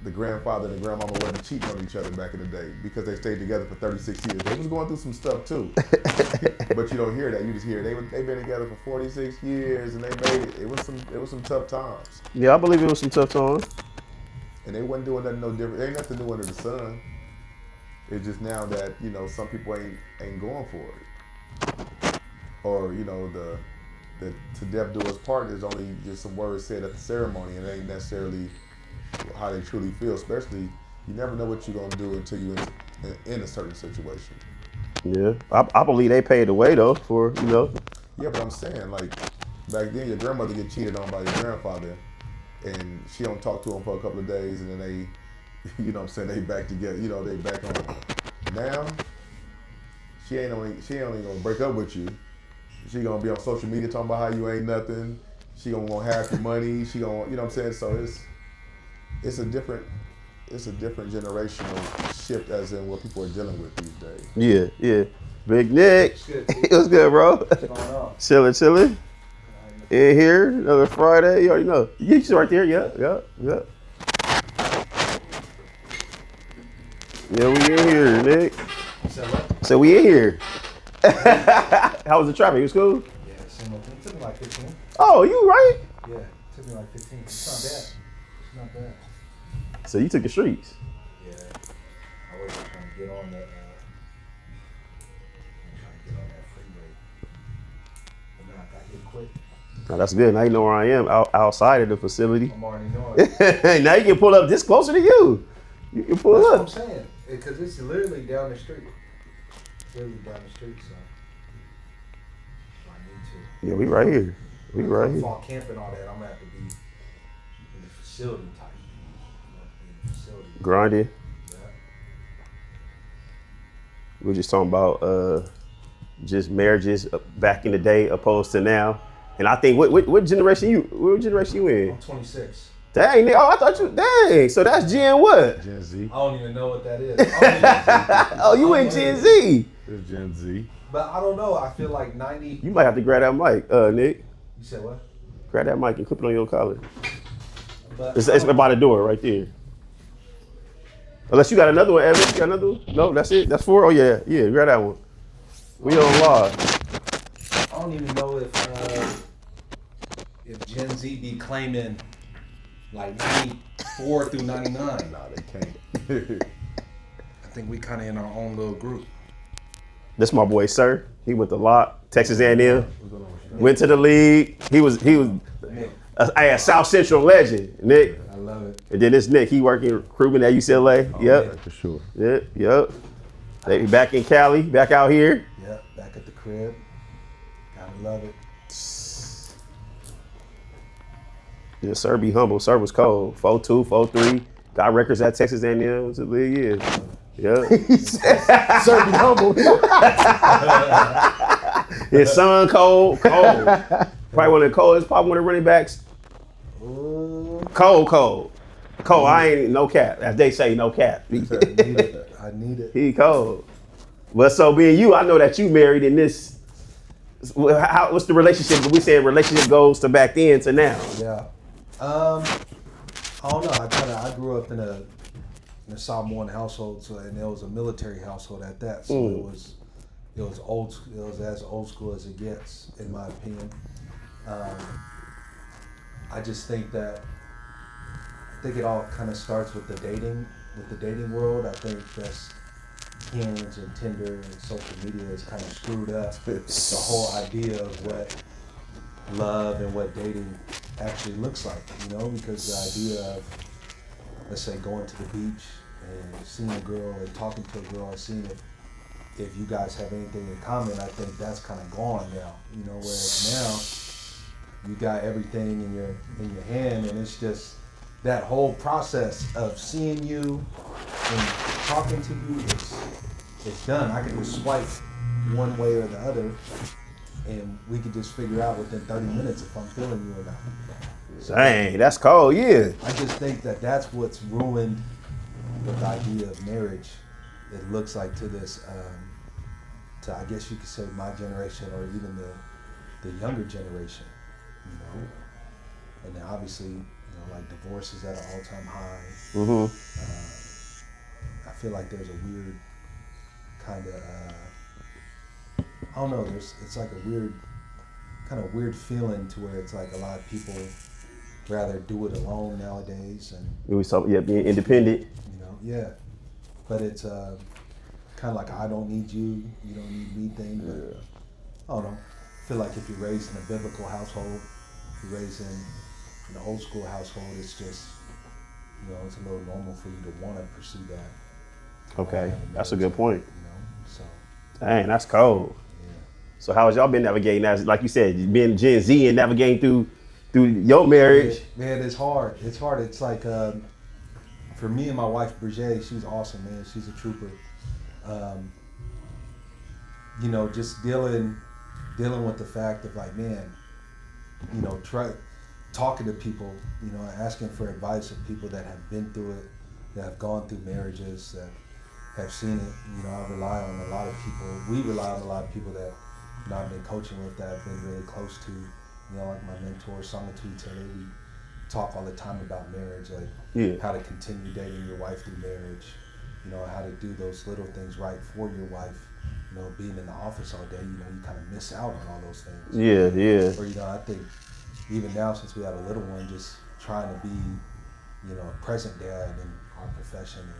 Speaker 5: the grandfather and the grandmama wasn't cheating on each other back in the day because they stayed together for 36 years. They was going through some stuff too. But you don't hear that. You just hear they've been together for 46 years and they made it. It was some tough times.
Speaker 2: Yeah, I believe it was some tough times.
Speaker 5: And they wasn't doing nothing no different. There ain't nothing new under the sun. It's just now that, some people ain't going for it. Or, the to death do us part is only just some words said at the ceremony, and it ain't necessarily how they truly feel. Especially, you never know what you're gonna do until you're in a certain situation.
Speaker 2: Yeah, I believe they paid the way though for
Speaker 5: Yeah, but I'm saying like back then, your grandmother get cheated on by your grandfather, and she don't talk to him for a couple of days, and then they, they back together. They back on. Now, she ain't only gonna break up with you. She gonna be on social media talking about how you ain't nothing. She gonna want half your money. She gonna, So it's a different generational shift as in what people are dealing with these days.
Speaker 2: Yeah. Big Nick, it was good, bro.
Speaker 6: What's going on?
Speaker 2: Chilling. In here, another Friday. You already know. You right there. Yeah. Yeah, we in here, Nick. So we in here. How was the traffic? It was cool?
Speaker 6: Yeah, same old thing. It took me like 15.
Speaker 2: Oh, you right?
Speaker 6: Yeah, it took me like 15. It's not bad.
Speaker 2: So you took the streets.
Speaker 6: Yeah. I was trying to get on that freeway. But now I got here quick.
Speaker 2: Oh, that's good. Now you know where I am, outside of the facility.
Speaker 6: I'm already knowing.
Speaker 2: Now you can pull up this closer to you. You can pull
Speaker 6: That's
Speaker 2: up.
Speaker 6: what I'm saying. Because it's literally down the street. So I need to.
Speaker 2: Yeah, we right here.
Speaker 6: Fall camp and all that, I'm gonna have to be in the facility type.
Speaker 2: Grinding.
Speaker 6: Yeah.
Speaker 2: We were just talking about just marriages back in the day opposed to now. And I think what generation you in?
Speaker 6: I'm 26.
Speaker 2: Dang, Nick. Oh, I thought you. Dang. So that's Gen what?
Speaker 5: Gen Z.
Speaker 6: I don't even know what that is.
Speaker 2: Oh, you in Gen Z?
Speaker 5: It's Gen Z.
Speaker 6: But I don't know. I feel like 90.
Speaker 2: You might have to grab that mic, Nick.
Speaker 6: You said what?
Speaker 2: Grab that mic and clip it on your collar.
Speaker 6: But
Speaker 2: It's by the door right there. Unless you got another one, Evan. You got another one? No, that's it. That's 4. Oh yeah, grab that one. We on live.
Speaker 6: I don't even know if Gen Z be claiming like 94 through 99.
Speaker 5: Nah, they can't.
Speaker 6: I think we kind of in our own little group.
Speaker 2: This my boy, Sir. He went to Locke, Texas A&M. Went to the league. He was a South Central legend, Nick.
Speaker 6: I love it.
Speaker 2: And then this Nick, he working recruitment at UCLA.
Speaker 5: Oh,
Speaker 2: Yep.
Speaker 5: yeah, for sure.
Speaker 2: Yep. They back in Cali, back out here.
Speaker 6: Yep, back at the crib. Gotta love it.
Speaker 2: Yeah, Sir be humble. Sir was cold. 4'2", 4'3". Got records at Texas A&M. Was a league year. Yeah.
Speaker 1: Sir, be humble.
Speaker 2: His son cold. Probably one of the coldest. Probably one of the running backs. Cold. I ain't no cap. As they say, no cap.
Speaker 6: I need it.
Speaker 2: He cold. But so being you, I know that you married in this. What's the relationship? We saying relationship goes to back then to now.
Speaker 6: Yeah. I don't know. I grew up in a Samoan household, and it was a military household at that. So It was old. It was as old school as it gets, in my opinion. I just think that it all kind of starts with the dating world. I think that's Hinge and Tinder and social media has kind of screwed up the whole idea of what love and what dating actually looks like. Because the idea of, let's say, going to the beach and seeing a girl and talking to a girl and seeing if you guys have anything in common, I think that's kind of gone now. Whereas now you got everything in your hand, and it's just that whole process of seeing you and talking to you is done. I can just swipe one way or the other, and we can just figure out within 30 minutes if I'm feeling you or not. So,
Speaker 2: dang, that's cold, yeah.
Speaker 6: I just think that that's what's ruined the idea of marriage. It looks like to this, to I guess you could say my generation or even the younger generation, And then obviously, like divorce is at an all-time high.
Speaker 2: Mm-hmm.
Speaker 6: I feel like there's a weird kind of, I don't know, it's like a weird feeling to where it's like a lot of people rather do it alone nowadays. And
Speaker 2: being independent.
Speaker 6: Yeah. But it's kind of like I don't need you, you don't need me thing. But I don't know. I feel like if you're raised in a biblical household, if you're raised in an old school household, it's just, it's a little normal for you to want to pursue that.
Speaker 2: Okay, that's a good point.
Speaker 6: So.
Speaker 2: Dang, that's cold.
Speaker 6: Yeah.
Speaker 2: So how has y'all been navigating that? Like you said, being Gen Z and navigating through your marriage.
Speaker 6: Man, it's hard. It's hard. It's like, for me and my wife, Brigitte, she's awesome, man. She's a trooper. Just dealing with the fact of like, man, try talking to people, asking for advice of people that have been through it, that have gone through marriages, that have seen it. I rely on a lot of people. We rely on a lot of people that I've been coaching with, that I've been really close to. Like my mentor, Songatui Taylor. We talk all the time about marriage, like how to continue dating your wife through marriage. How to do those little things right for your wife. Being in the office all day, you kind of miss out on all those things.
Speaker 2: Yeah.
Speaker 6: Or I think even now, since we have a little one, just trying to be, a present dad in our profession.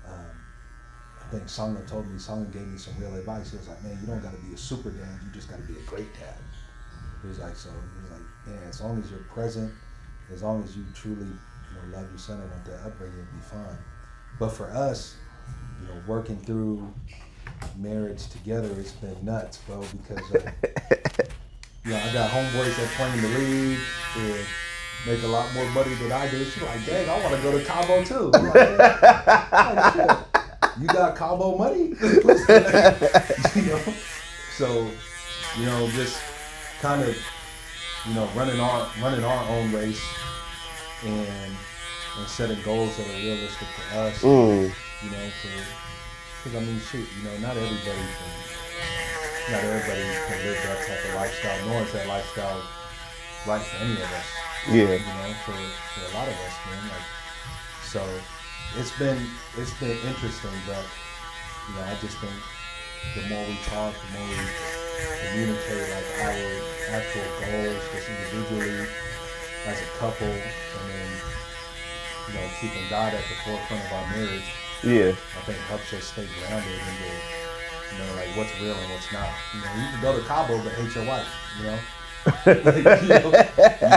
Speaker 6: I think Songa gave me some real advice. He was like, man, you don't got to be a super dad, you just got to be a great dad. He was like, man, as long as you're present, as long as you truly, love your son and want that upbringing, it'll be fine. But for us, working through marriage together, it's been nuts, bro, because I got homeboys that play in the league and make a lot more money than I do. She's like, dang, I want to go to Convo too. I'm like, shit, you got Convo money? So, just kind of, running our own race and setting goals that are realistic for us. Because I mean, shoot, not everybody can live that type of lifestyle, nor is that lifestyle right for any of us.
Speaker 2: Yeah.
Speaker 6: For a lot of us, man. So it's been interesting, but I just think the more we talk, the more we communicate like our actual goals, just individually, as a couple, and then keeping God at the forefront of our marriage.
Speaker 2: Yeah.
Speaker 6: I think helps us stay grounded into, like what's real and what's not. You can go to Cabo but hate your wife, you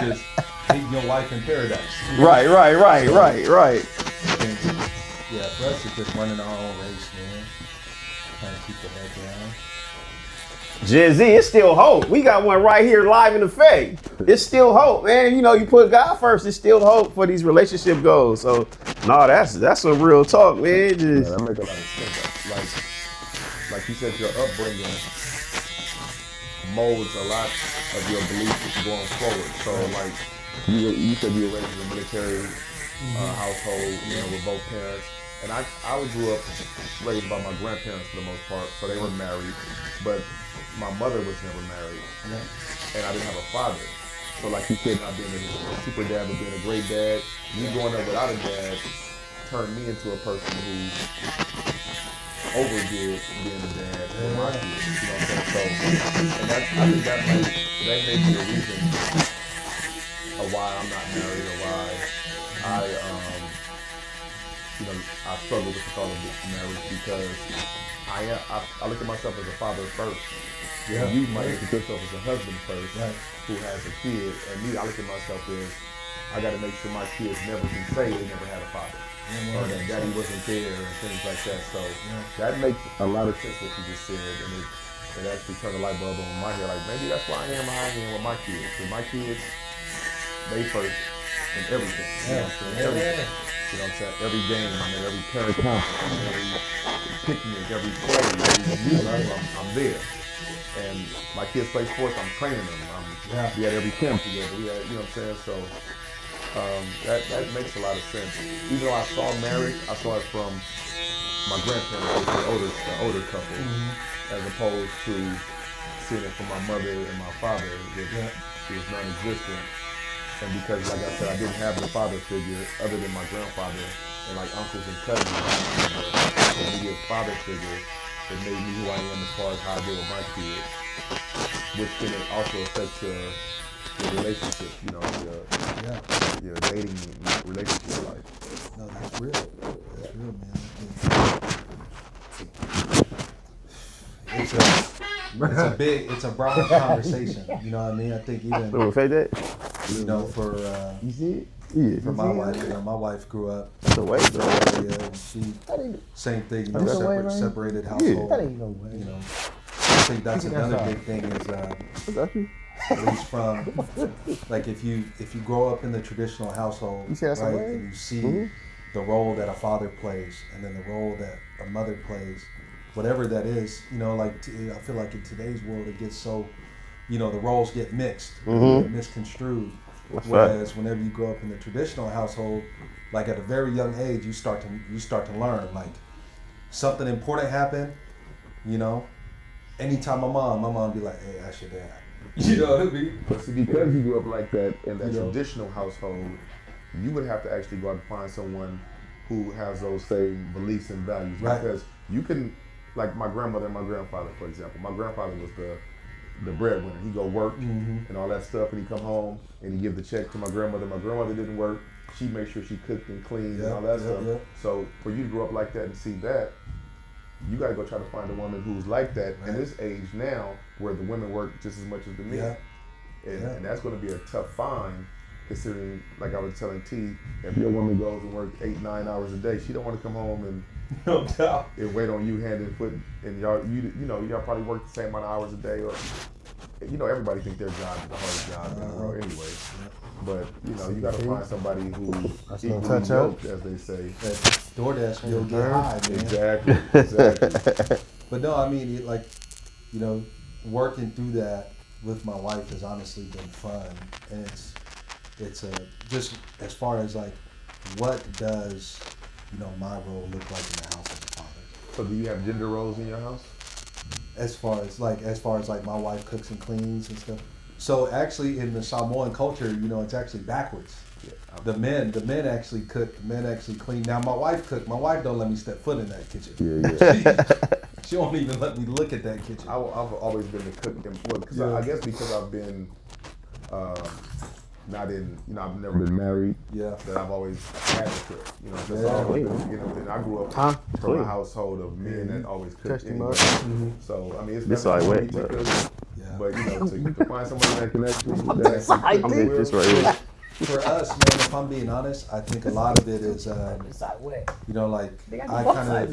Speaker 6: just hate your wife in paradise.
Speaker 2: Right.
Speaker 6: And, for us it's just running our own race, man. Trying to keep the head down.
Speaker 2: Gen Z, it's still hope. We got one right here live in effect. It's still hope, man. You put God first, it's still hope for these relationship goals. So, that's some real talk, man.
Speaker 5: That make a lot of sense. Like you said, your upbringing molds a lot of your beliefs going forward. So, like you said, you were raised in a military household, with both parents. And I grew up raised by my grandparents for the most part, so they were married, but my mother was never married, and I didn't have a father. So like you said, not being a super dad, but being a great dad, me growing up without a dad turned me into a person who overdid being a dad for my kids. You know what I'm saying? So, and I think that may be a reason of why I'm not married or why I I struggle with the thought of marriage because I look at myself as a father first. Yeah. You might look at yourself as a husband first, right, who has a kid, and me, I look at myself as I got to make sure my kids never can say they never had a father, or that daddy wasn't there, and things like that. So that makes a lot of sense what you just said, and it actually turned a light bulb on in my head. Like maybe that's why I am how I am with my kids. Because my kids, they first in everything. You know what I'm saying? Everything. You know what I'm saying? Every game, I'm at every parent conference, every picnic, every play, every music, I'm there. And my kids play sports, I'm training them. We had every camp together. You know what I'm saying? So that makes a lot of sense. Even though I saw marriage, I saw it from my grandparents, the older couple, as opposed to seeing it from my mother and my father, which was non-existent. And because, like I said, I didn't have the father figure other than my grandfather and like uncles and cousins, the immediate father figure that made me who I am as far as how I deal with my kids, which can also affect your relationship, you know, your dating relationship life.
Speaker 6: No, that's real. That's real, man. It's a broad conversation. You know what I mean? I think even for
Speaker 2: you see it? Yeah.
Speaker 6: For my wife, my wife grew up
Speaker 2: in the
Speaker 6: area, and she same thing, separated household.
Speaker 1: That ain't no way.
Speaker 6: You know, I think that's another big thing is at least from like if you grow up in the traditional household, right, and you see the role that a father plays and then the role that a mother plays, whatever that is, you know, like I feel like in today's world it gets so, you know, the roles get mixed, get misconstrued. Whereas whenever you grow up in the traditional household, like at a very young age, you start to learn, like something important happened, you know. Anytime my mom be like, "Hey, that's your dad." You know what I mean?
Speaker 5: But see, because you grew up like that in that traditional household, you would have to actually go out and find someone who has those same beliefs and values.
Speaker 6: Right.
Speaker 5: Because you can, like my grandmother and my grandfather, for example. My grandfather was the breadwinner. He go work and all that stuff, and he come home and he give the check to my grandmother. My grandmother didn't work. She made sure she cooked and cleaned and all that stuff. Yeah. So for you to grow up like that and see that, you got to go try to find a woman who's like that in this age now, where the women work just as much as the men. And that's going to be a tough find, considering, like I was telling T, if your woman goes and works 8-9 hours a day, she don't want to come home and
Speaker 6: no doubt
Speaker 5: and wait on you hand and foot, and y'all probably work the same amount of hours a day, or everybody think their job is the hardest job in the world anyway. But you got to find somebody who's equally yoked, as they say.
Speaker 6: That DoorDash will get high, man.
Speaker 5: Exactly.
Speaker 6: But no, I mean, working through that with my wife has honestly been fun, and it's just as far as like what does my role look like in the house as a father.
Speaker 5: So do you have gender roles in your house?
Speaker 6: As far as my wife cooks and cleans and stuff. So actually in the Samoan culture, it's actually backwards. Yeah, the men actually cook, the men actually clean. Now my wife cook. My wife don't let me step foot in that kitchen. She won't even let me look at that kitchen.
Speaker 5: I've always been the cook, because I guess because I've been not in, I've never been married. Yeah. That I've always had to cook. And I grew up from a household of men that always cooked anyway. So I mean, it's never for me to cook. But to find someone that can actually,
Speaker 2: I'm this right here.
Speaker 6: For us, man, if I'm being honest, I think a lot of it is, I kind of,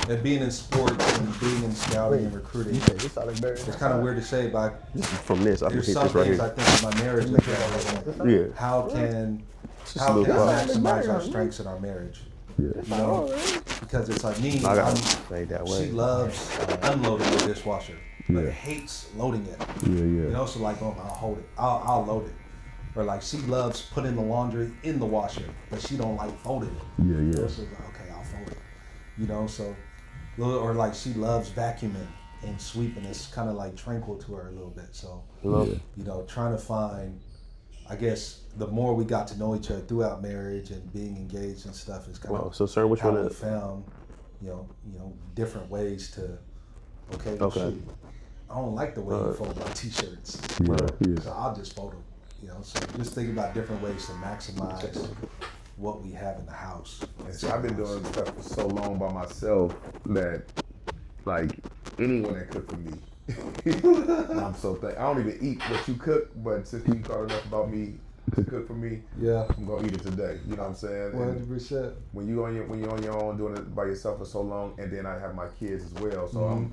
Speaker 6: and being in sports and being in scouting and recruiting, it's kind of weird to say, but
Speaker 2: from this, I can hit this right here.
Speaker 6: There's some things I think in my marriage, how can I maximize our strengths in our marriage? Because it's like me, she loves unloading the dishwasher, but hates loading it. So like, I'll hold it, I'll load it. Or like she loves putting the laundry in the washer, but she don't like folding it. So like, okay, I'll fold it. So, or like she loves vacuuming and sweeping. It's kind of like tranquil to her a little bit. So, trying to find, I guess, the more we got to know each other throughout marriage and being engaged and stuff is kind of
Speaker 2: so sir, which
Speaker 6: how
Speaker 2: one
Speaker 6: we found, different ways to. Okay. Shoot, I don't like the way you fold my t-shirts. So I'll just fold them. So just think about different ways to maximize what we have in the house.
Speaker 5: And so I've been doing stuff for so long by myself that, like, anyone that cook for me, I'm so thankful. I don't even eat what you cook, but since you thought enough about me to cook for me, I'm gonna eat it today. You know what I'm saying?
Speaker 6: 100%.
Speaker 5: When you're on your own doing it by yourself for so long, and then I have my kids as well, so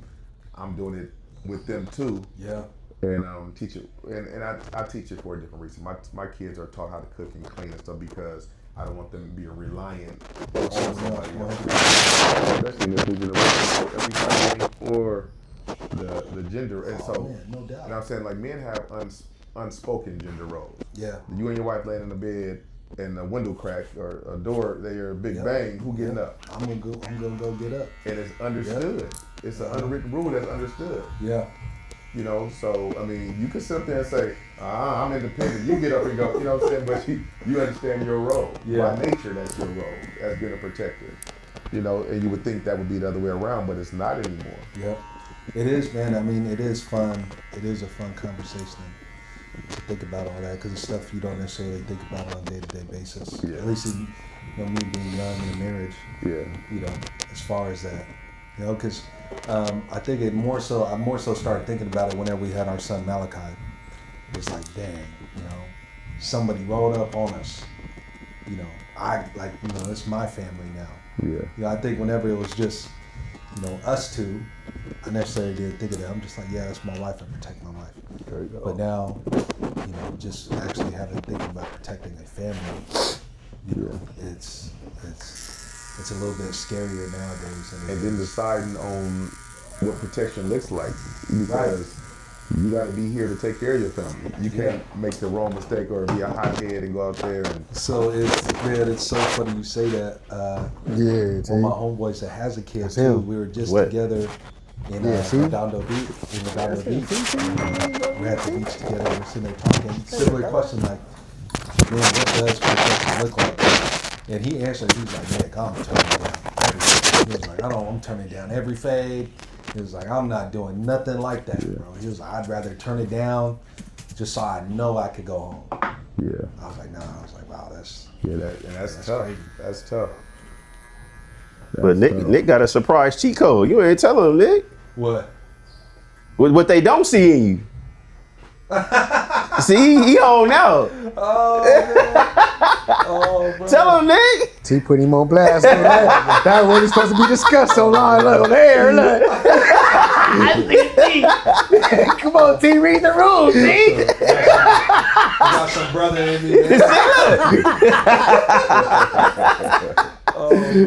Speaker 5: I'm doing it with them too.
Speaker 6: Yeah.
Speaker 5: And teach it, and I teach it for a different reason. My kids are taught how to cook and clean and stuff because I don't want them to be reliant on somebody else. Especially in this new generation, everybody or the gender. And so,
Speaker 6: man, no doubt.
Speaker 5: And I'm saying, like, men have unspoken gender roles.
Speaker 6: Yeah.
Speaker 5: You and your wife laying in the bed and a window crack or a door, they hear a big bang. Who getting up?
Speaker 6: I'm gonna go get up.
Speaker 5: And it's understood. It's an unwritten rule that's understood.
Speaker 6: Yeah.
Speaker 5: So, I mean, you can sit up there and say, I'm independent. You get up and go, you know what I'm saying? But you understand your role.
Speaker 6: Yeah.
Speaker 5: By nature, that's your role as being a protector. And you would think that would be the other way around, but it's not anymore.
Speaker 6: Yeah. It is, man. I mean, it is fun. It is a fun conversation to think about all that because it's stuff you don't necessarily think about on a day-to-day basis.
Speaker 5: Yeah.
Speaker 6: At least me being young in a marriage.
Speaker 5: Yeah.
Speaker 6: As far as that. Because I think I more so started thinking about it whenever we had our son Malachi. It was like, dang, somebody rolled up on us. It's my family now.
Speaker 5: Yeah.
Speaker 6: I think whenever it was just, us two, I necessarily didn't think of that. I'm just like, yeah, that's my wife. I protect my wife.
Speaker 5: There you go.
Speaker 6: But now, just actually thinking about protecting a family, it's a little bit scarier nowadays.
Speaker 5: And then deciding on what protection looks like because you got to be here to take care of your family. You can't make the wrong mistake or be a hothead and go out there and.
Speaker 6: So it's so funny you say that. One of my homeboys that has a kid too. We were just together in Redondo Beach. We're at the beach together. We're sitting there talking. Similar question like, man, what does protection look like? And he answered. He was like, man, I'm turning down everything. He was like, I'm turning down every fade. He was like, I'm not doing nothing like that, bro. He was like, I'd rather turn it down just so I know I could go home.
Speaker 5: Yeah.
Speaker 6: I was like, nah. I was like, wow, that's
Speaker 5: tough.
Speaker 6: crazy.
Speaker 5: That's tough.
Speaker 2: But Nick got a surprise cheat code. You ain't telling him, Nick.
Speaker 6: What?
Speaker 2: What they don't see in you. See, he on out.
Speaker 6: Oh, man. Oh, bro.
Speaker 2: Tell him, Nick.
Speaker 1: T put him on blast. That what is supposed to be discussed online. Look on air. Look. Come on, T. Read the rules, T.
Speaker 6: I got some brother in me, man.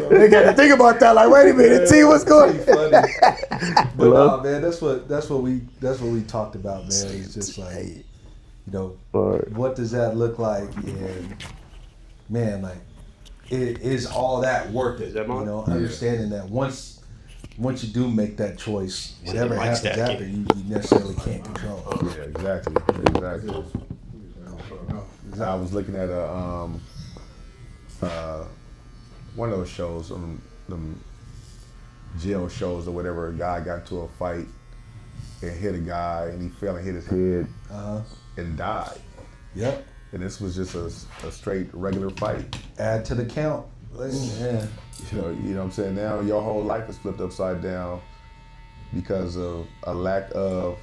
Speaker 1: They got to think about that. Like, wait a minute, T, what's going on?
Speaker 6: Funny. But no, man, that's what we talked about, man. It's just like, what does that look like? And man, like, is all that worth it? Understanding that once you do make that choice, whatever happens after, you necessarily can't control.
Speaker 5: Yeah, exactly. I was looking at one of those shows, them jail shows or whatever. A guy got into a fight and hit a guy, and he fell and hit his head and died.
Speaker 6: Yep.
Speaker 5: And this was just a straight regular fight.
Speaker 6: Add to the count. Yeah.
Speaker 5: You know what I'm saying? Now your whole life is flipped upside down because of a lack of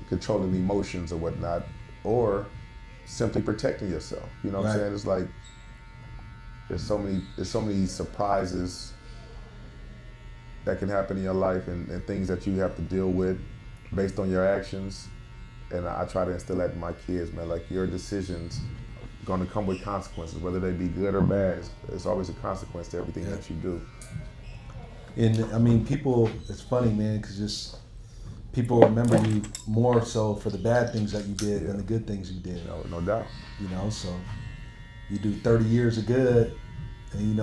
Speaker 5: controlling emotions or whatnot, or simply protecting yourself. You know what I'm saying? It's like there's so many surprises that can happen in your life and things that you have to deal with based on your actions. And I try to instill that in my kids, man. Like, your decisions are going to come with consequences, whether they be good or bad. It's always a consequence to everything that you do.
Speaker 6: And I mean, people, it's funny, man, because just people remember you more so for the bad things that you did than the good things you did.
Speaker 5: No doubt.
Speaker 6: So you do 30 years of good, and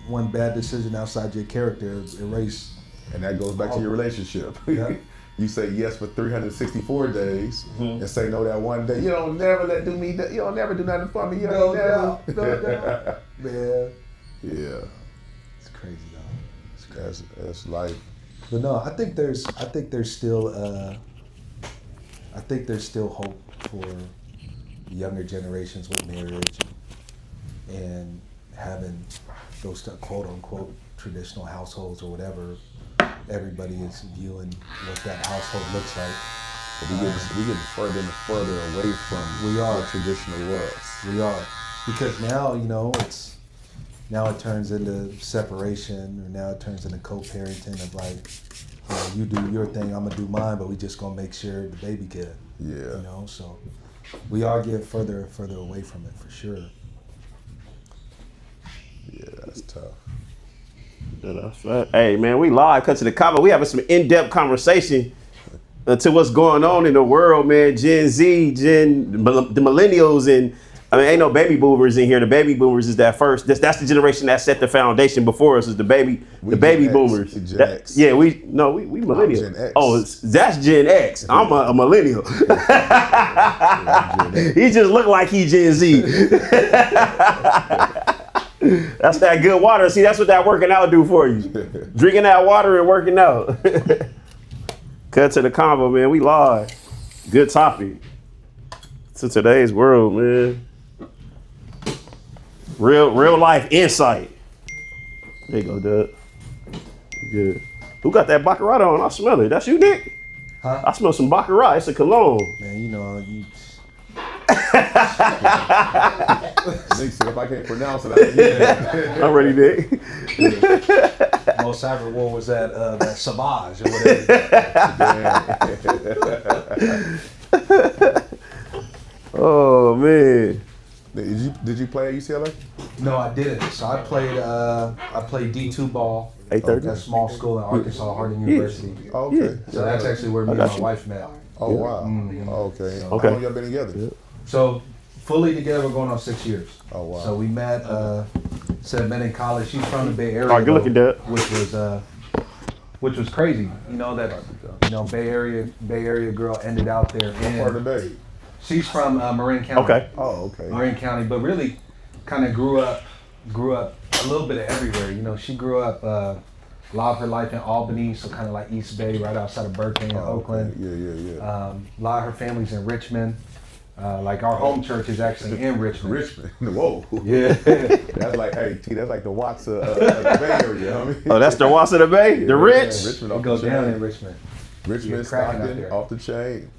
Speaker 6: one bad decision outside your character erase.
Speaker 5: And that goes back to your relationship.
Speaker 6: Yeah.
Speaker 5: You say yes for 364 days and say no that one day. You don't never do that. You don't never do nothing for me. You don't never.
Speaker 6: No doubt. Man.
Speaker 5: Yeah.
Speaker 6: It's crazy, though. It's
Speaker 5: That's life.
Speaker 6: But no, I think there's still hope for younger generations with marriage and having those quote unquote traditional households or whatever everybody is viewing what that household looks like.
Speaker 5: But we get further and further away from what traditional was.
Speaker 6: We are. Because now, now it turns into separation, or now it turns into co-parenting of like, you do your thing, I'm gonna do mine, but we just gonna make sure the baby good.
Speaker 5: Yeah.
Speaker 6: So we are getting further and further away from it for sure.
Speaker 5: Yeah, that's tough.
Speaker 2: Yeah, that's right. Hey man, we live, cut to the Convo. We having some in-depth conversation to what's going on in the world, man. Gen Z, the millennials, and I mean, ain't no baby boomers in here. The baby boomers is that first. That's the generation that set the foundation before us. Is the baby boomers.
Speaker 5: Gen X.
Speaker 2: Yeah, we millennials.
Speaker 5: Gen X.
Speaker 2: Oh, that's Gen X. I'm a millennial. He just look like he Gen Z. That's that good water. See, that's what that working out do for you. Drinking that water and working out. Cut to the Convo, man. We live. Good topic. To today's world, man. Real life insight. There you go, Doug. Good. Who got that Baccarat on? I smell it. That's you, Nick?
Speaker 6: Huh?
Speaker 2: I smell some Baccarat. It's a cologne.
Speaker 6: Man, you.
Speaker 5: Nick said if I can't pronounce it, I
Speaker 2: I'm ready, Nick.
Speaker 6: Most I ever wore was that Savage or whatever.
Speaker 2: Oh man.
Speaker 5: Did you play at UCLA?
Speaker 6: No, I didn't. So I played D2 ball
Speaker 2: 8:30.
Speaker 6: at a small school in Arkansas, Harding University.
Speaker 5: Oh, okay.
Speaker 6: So that's actually where me and my wife met.
Speaker 5: Oh wow. Oh, okay. How long y'all been together?
Speaker 6: So fully together, we're going on 6 years.
Speaker 5: Oh wow.
Speaker 6: So we met in college. She's from the Bay Area,
Speaker 2: All right, good looking, Dad.
Speaker 6: which was crazy. Bay Area girl ended out there.
Speaker 5: What part of the Bay?
Speaker 6: She's from Marin County.
Speaker 2: Okay.
Speaker 5: Oh, okay.
Speaker 6: Marin County, but really kind of grew up a little bit of everywhere. She grew up a lot of her life in Albany, so kind of like East Bay, right outside of Berkeley and Oakland.
Speaker 5: Yeah.
Speaker 6: A lot of her family's in Richmond. Like our home church is actually in Richmond.
Speaker 5: Richmond. Whoa.
Speaker 6: Yeah.
Speaker 5: That's like, hey, T, that's like the Watts of the Bay Area. You know what I mean?
Speaker 2: Oh, that's the Watts of the Bay? The Rich?
Speaker 5: Yeah, Richmond
Speaker 6: It
Speaker 5: off
Speaker 6: goes
Speaker 5: the
Speaker 6: down
Speaker 5: chain.
Speaker 6: in Richmond.
Speaker 5: Richmond,
Speaker 6: cracking out
Speaker 5: Stockton,
Speaker 6: there.
Speaker 5: off the chain.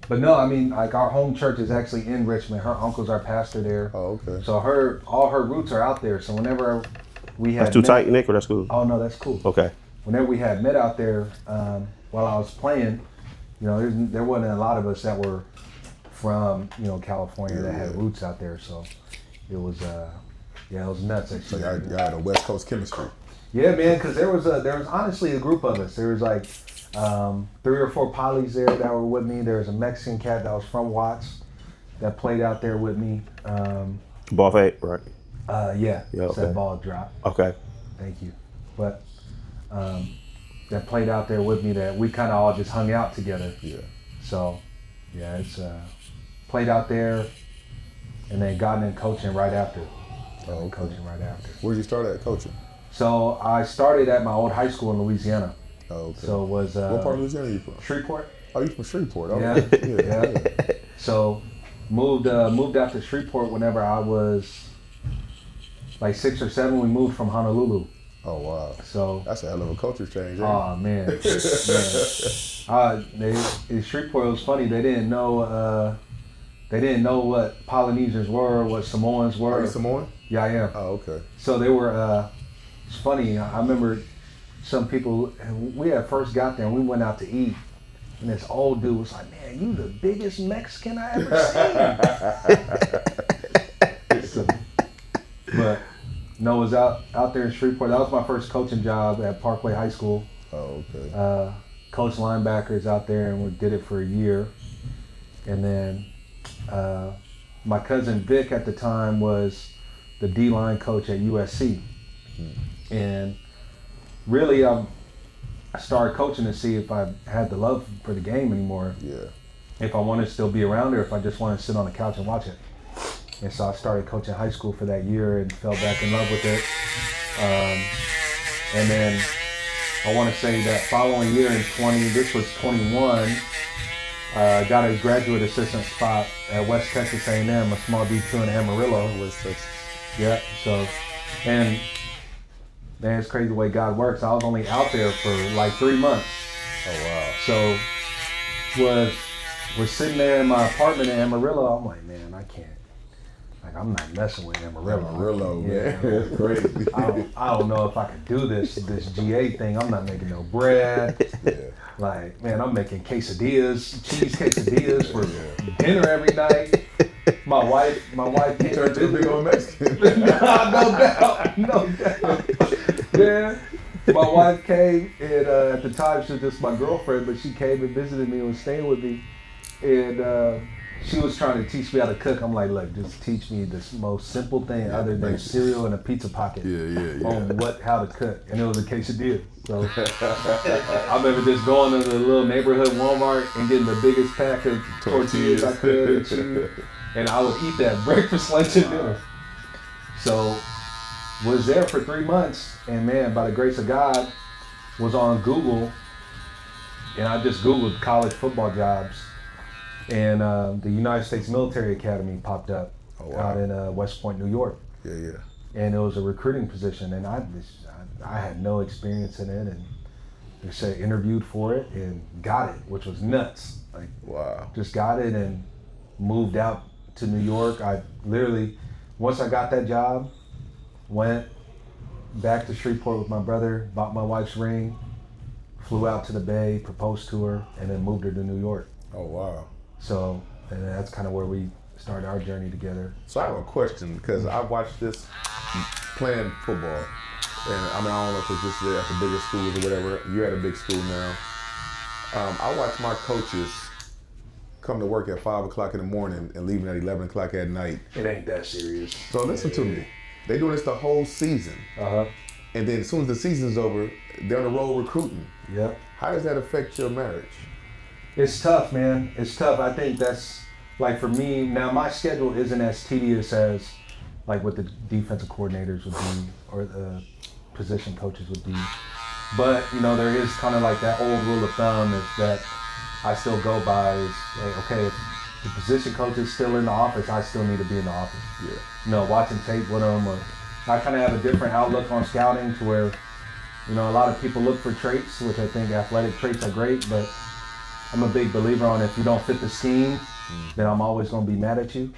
Speaker 6: But no, I mean, like our home church is actually in Richmond. Her uncle's our pastor there.
Speaker 5: Oh, okay.
Speaker 6: So all her roots are out there. So whenever we had
Speaker 2: That's too tight, Nick, or that's cool?
Speaker 6: Oh no, that's cool.
Speaker 2: Okay.
Speaker 6: Whenever we had met out there while I was playing, there wasn't a lot of us that were from California that had roots out there. So it was it was nuts
Speaker 5: So
Speaker 6: actually.
Speaker 5: y'all had a West Coast chemistry.
Speaker 6: Yeah, man, because there was honestly a group of us. There was like 3 or 4 polys there that were with me. There was a Mexican cat that was from Watts that played out there with me.
Speaker 2: Ball fade, right?
Speaker 6: Yeah,
Speaker 2: okay.
Speaker 6: said ball drop.
Speaker 2: Okay.
Speaker 6: Thank you. But that played out there with me that we kind of all just hung out together.
Speaker 5: Yeah.
Speaker 6: So, yeah, it's played out there and then gotten in coaching right after. Coaching right after.
Speaker 5: Where did you start at coaching?
Speaker 6: So I started at my old high school in Louisiana.
Speaker 5: Oh, okay.
Speaker 6: So it was
Speaker 5: what part of Louisiana are you from?
Speaker 6: Shreveport.
Speaker 5: Oh, you from Shreveport? Oh,
Speaker 6: Yeah. Yeah. So moved out to Shreveport whenever I was like 6 or 7. We moved from Honolulu.
Speaker 5: Oh, wow.
Speaker 6: So
Speaker 5: That's a hell of a culture change. Ain't
Speaker 6: oh man, in Shreveport it was funny. They didn't know what Polynesians were, what Samoans were.
Speaker 5: Are you Samoan?
Speaker 6: Yeah, I am.
Speaker 5: Oh, okay.
Speaker 6: So they were. It's funny. I remember some people. We had first got there and we went out to eat, and this old dude was like, "Man, you the biggest Mexican I ever seen." But no, it was out there in Shreveport. That was my first coaching job at Parkway High School.
Speaker 5: Oh, okay.
Speaker 6: Coached linebackers out there, and we did it for a year. And then my cousin Vic at the time was the D-line coach at USC. And really, I started coaching to see if I had the love for the game anymore.
Speaker 5: Yeah.
Speaker 6: If I wanted to still be around, or if I just wanted to sit on the couch and watch it. And so I started coaching high school for that year and fell back in love with it. And then I want to say that following year in 20, this was 21, got a graduate assistant spot at West Texas A&M, a small D2 in Amarillo.
Speaker 5: West Texas.
Speaker 6: Yeah, so, and man, it's crazy the way God works. I was only out there for like 3 months.
Speaker 5: Oh wow.
Speaker 6: So, we're sitting there in my apartment in Amarillo. I'm like, man, I can't. Like, I'm not messing with Amarillo.
Speaker 5: Amarillo, man.
Speaker 6: Yeah.
Speaker 5: That's crazy.
Speaker 6: I don't know if I could do this GA thing. I'm not making no bread.
Speaker 5: Yeah.
Speaker 6: Like, man, I'm making quesadillas, cheese quesadillas for dinner every night. My wife came
Speaker 5: Turned to a big old Mexican.
Speaker 6: no doubt. Yeah. My wife came, and at the time she was just my girlfriend, but she came and visited me and was staying with me. And she was trying to teach me how to cook. I'm like, look, just teach me this most simple thing other than cereal and a pizza pocket on how to cook. And it was a quesadilla. So I remember just going to the little neighborhood Walmart and getting the biggest pack of tortillas I could and cheese. And I would eat that breakfast, lunch, and dinner. So was there for 3 months, and man, by the grace of God, was on Google, and I just Googled college football jobs, and the United States Military Academy popped up out in West Point, New York.
Speaker 5: Yeah.
Speaker 6: And it was a recruiting position, and I had no experience in it, and they said interviewed for it and got it, which was nuts. Like,
Speaker 5: wow.
Speaker 6: Just got it and moved out to New York. I literally, once I got that job, went back to Shreveport with my brother, bought my wife's ring, flew out to the Bay, proposed to her, and then moved her to New York.
Speaker 5: Oh wow.
Speaker 6: So, and that's kind of where we started our journey together.
Speaker 5: So I have a question, because I watched this playing football, and I mean, I don't know if it's just at the bigger schools or whatever. You're at a big school now. I watch my coaches come to work at 5 o'clock in the morning and leaving at 11 o'clock at night.
Speaker 6: It ain't that serious.
Speaker 5: So listen to me. They doing this the whole season. And then as soon as the season's over, they're on the road recruiting.
Speaker 6: Yep.
Speaker 5: How does that affect your marriage?
Speaker 6: It's tough, man. It's tough. I think that's, like, for me, now my schedule isn't as tedious as like what the defensive coordinators would be or the position coaches would be. But, you know, there is kind of like that old rule of thumb is that I still go by is, okay, if the position coach is still in the office, I still need to be in the office.
Speaker 5: Yeah.
Speaker 6: You know, watching tape with them. Or I kind of have a different outlook on scouting to where, you know, a lot of people look for traits, which I think athletic traits are great, but I'm a big believer on if you don't fit the scheme, then I'm always going to be mad at you.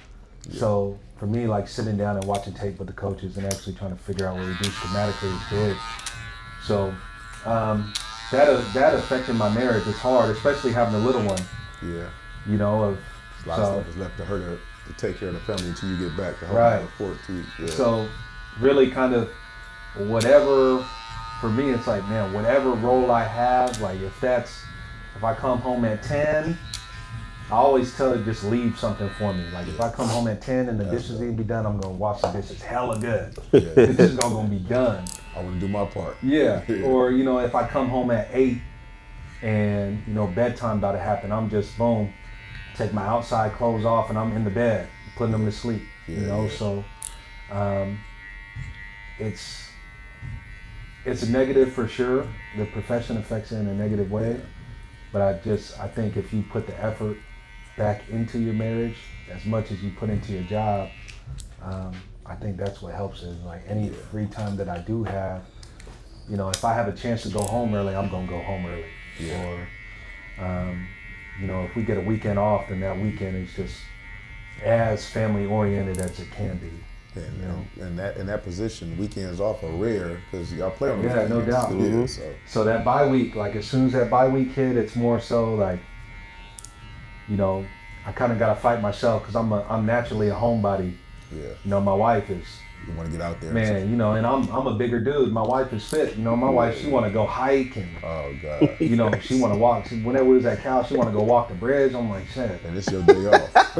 Speaker 6: Yeah. So for me, like sitting down and watching tape with the coaches and actually trying to figure out what we do schematically is big. So that affected my marriage. It's hard, especially having a little one.
Speaker 5: Yeah.
Speaker 6: You know,
Speaker 5: a lot of stuff is left to her to take care of the family until you get back to help
Speaker 6: right.
Speaker 5: support too. Yeah.
Speaker 6: So really kind of whatever, for me it's like, man, whatever role I have, like if I come home at 10, I always tell her just leave something for me. Like if I come home at 10 and the dishes need to be done, I'm gonna wash the dishes hella good.
Speaker 5: Yeah.
Speaker 6: This is all gonna be done.
Speaker 5: I want to do my part.
Speaker 6: Yeah. Or, you know, if I come home at 8 and, you know, bedtime about to happen, I'm just, boom, take my outside clothes off and I'm in the bed, putting them to sleep.
Speaker 5: Yeah,
Speaker 6: you know,
Speaker 5: yeah.
Speaker 6: so it's a negative for sure. The profession affects it in a negative way.
Speaker 5: Yeah.
Speaker 6: But I think if you put the effort back into your marriage as much as you put into your job, I think that's what helps is like any free time that I do have, you know, if I have a chance to go home early, I'm gonna go home early.
Speaker 5: Yeah.
Speaker 6: Or, you know, if we get a weekend off, then that weekend is just as family oriented as it can be.
Speaker 5: And,
Speaker 6: you know?
Speaker 5: in that position, weekends off are rare because y'all play on the
Speaker 6: Yeah, no doubt.
Speaker 5: Mm-hmm.
Speaker 6: So that bye week, like as soon as that bye week hit, it's more so like, you know, I kind of gotta fight myself because I'm naturally a homebody.
Speaker 5: Yeah.
Speaker 6: You know, my wife is.
Speaker 5: You want to get out there.
Speaker 6: Man, you know, and I'm a bigger dude. My wife is fit. You know, my wife, she want to go hike and.
Speaker 5: Oh God.
Speaker 6: You know, she want to walk. Whenever we was at Cal, she want to go walk the bridge. I'm like, shit.
Speaker 5: And it's your day off.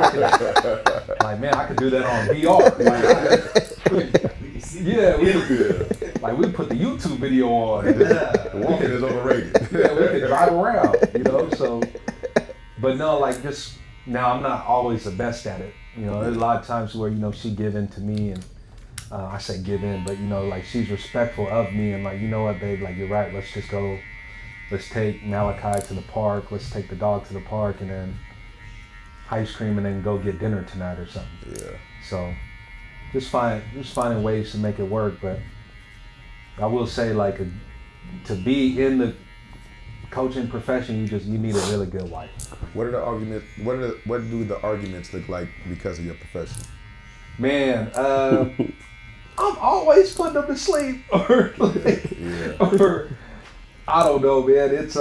Speaker 6: Like, man, I could do that on VR. Like, we put the YouTube video on.
Speaker 5: The walking is overrated.
Speaker 6: Yeah, we could drive around. You know, so. But no, like just now, I'm not always the best at it. You know, there's a lot of times where, you know, she give in to me and I say give in, but you know, like she's respectful of me and like, you know what, babe, like you're right. Let's just go. Let's take Malachi to the park. Let's take the dog to the park and then ice cream and then go get dinner tonight or something.
Speaker 5: Yeah.
Speaker 6: So just finding ways to make it work. But I will say, like, to be in the coaching profession, you need a really good wife.
Speaker 5: What are the arguments? What do the arguments look like because of your profession?
Speaker 6: Man, I'm always putting them to sleep, or like, or I don't know, man. It's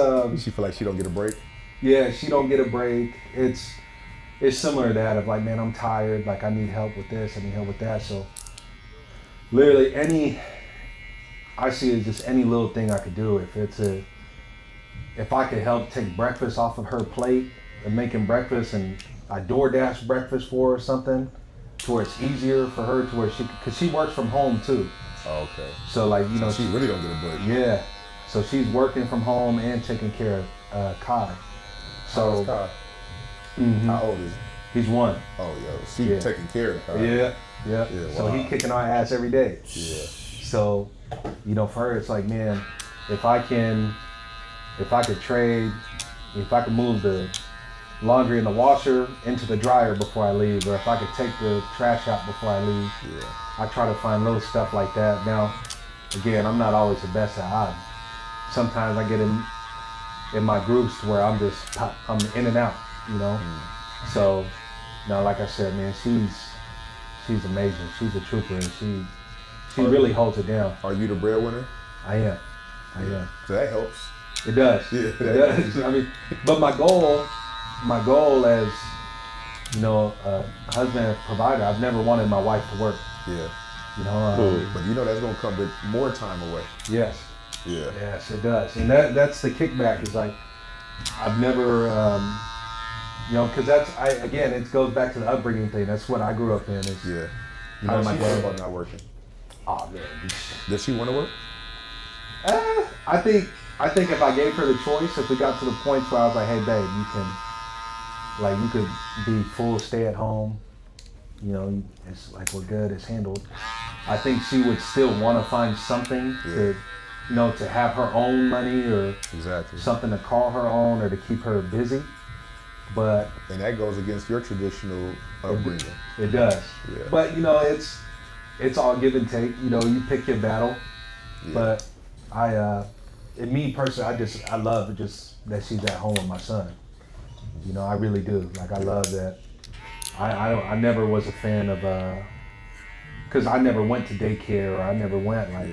Speaker 5: She feel like she don't get a break.
Speaker 6: Yeah, she don't get a break. It's similar to that of like, man, I'm tired. Like I need help with this. I need help with that. So literally I see it as just any little thing I could do. If I could help take breakfast off of her plate and making breakfast, and I DoorDash breakfast for her or something, to where it's easier for her, to where because she works from home too.
Speaker 5: Oh, okay.
Speaker 6: So like, you know,
Speaker 5: she really don't get a break.
Speaker 6: Yeah. So she's working from home and taking care of Kai.
Speaker 5: How old is Kai?
Speaker 6: Mm-hmm.
Speaker 5: How old is he?
Speaker 6: He's 1.
Speaker 5: Oh, yeah. She's taking care of Kai.
Speaker 6: Yeah. So he kicking our ass every day.
Speaker 5: Yeah.
Speaker 6: So, you know, for her, it's like, man, if I could trade, if I could move the laundry in the washer into the dryer before I leave, or if I could take the trash out before I leave, I try to find little stuff like that. Now, again, I'm not always the best at odds. Sometimes I get in my groups where I'm in and out, you know. So, now, like I said, man, she's amazing. She's a trooper, and she really holds it down.
Speaker 5: Are you the breadwinner?
Speaker 6: I am.
Speaker 5: So that helps.
Speaker 6: It does.
Speaker 5: Yeah.
Speaker 6: It does. I mean, but my goal as, you know, husband and provider, I've never wanted my wife to work.
Speaker 5: Yeah.
Speaker 6: You know.
Speaker 5: But you know that's gonna come with more time away.
Speaker 6: Yes.
Speaker 5: Yeah.
Speaker 6: Yes, it does, and that's the kickback. Is like, I've never, you know, because again, it goes back to the upbringing thing. That's what I grew up in. Is,
Speaker 5: Yeah.
Speaker 6: You
Speaker 5: How
Speaker 6: know,
Speaker 5: does
Speaker 6: my
Speaker 5: she feel
Speaker 6: dad.
Speaker 5: about not working?
Speaker 6: Oh man.
Speaker 5: Does she want to work?
Speaker 6: I think if I gave her the choice, if we got to the point where I was like, hey babe, you could be full stay at home, you know, it's like we're good, it's handled. I think she would still want to find something to, you know, to have her own money or something to call her own or to keep her busy. And
Speaker 5: that goes against your traditional upbringing.
Speaker 6: It does.
Speaker 5: Yeah.
Speaker 6: But you know, it's all give and take. You know, you pick your battle. Yeah. But me personally, I love just that she's at home with my son. You know, I really do. Like I love that. I never was a fan of because I never went to daycare or I never went like.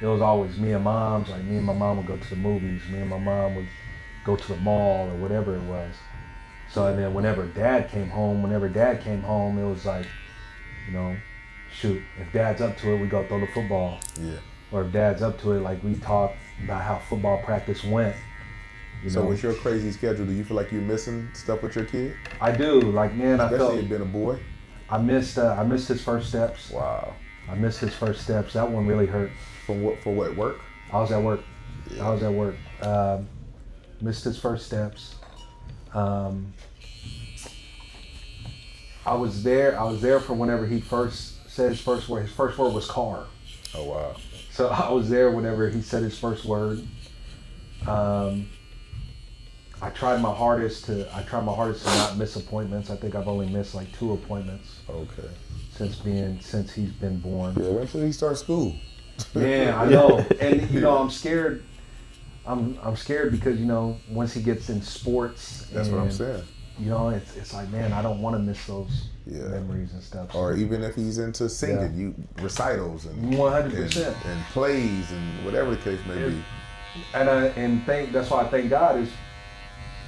Speaker 6: It was always me and mom's. Like me and my mom would go to the movies. Me and my mom would go to the mall or whatever it was. So and then whenever dad came home, it was like, you know, shoot, if dad's up to it, we go throw the football.
Speaker 5: Yeah.
Speaker 6: Or if dad's up to it, like we talk about how football practice went.
Speaker 5: So with your crazy schedule, do you feel like you're missing stuff with your kid?
Speaker 6: I do. Like man,
Speaker 5: especially it being a boy.
Speaker 6: I missed his first steps.
Speaker 5: Wow.
Speaker 6: I missed his first steps. That one really hurt.
Speaker 5: For what? Work?
Speaker 6: I was at work.
Speaker 5: Yeah.
Speaker 6: I was at work. Missed his first steps. I was there for whenever he first said his first word. His first word was car.
Speaker 5: Oh wow.
Speaker 6: So I was there whenever he said his first word. I tried my hardest to not miss appointments. I think I've only missed like 2 appointments.
Speaker 5: Okay.
Speaker 6: Since he's been born.
Speaker 5: Yeah, wait till he starts school.
Speaker 6: Yeah, I know. And you know, I'm scared. I'm scared because, you know, once he gets in sports.
Speaker 5: That's what I'm saying.
Speaker 6: You know, it's like, man, I don't want to miss those memories and stuff. So.
Speaker 5: Or even if he's into singing, recitals and
Speaker 6: 100%
Speaker 5: and plays and whatever the case may be.
Speaker 6: And that's why I thank God is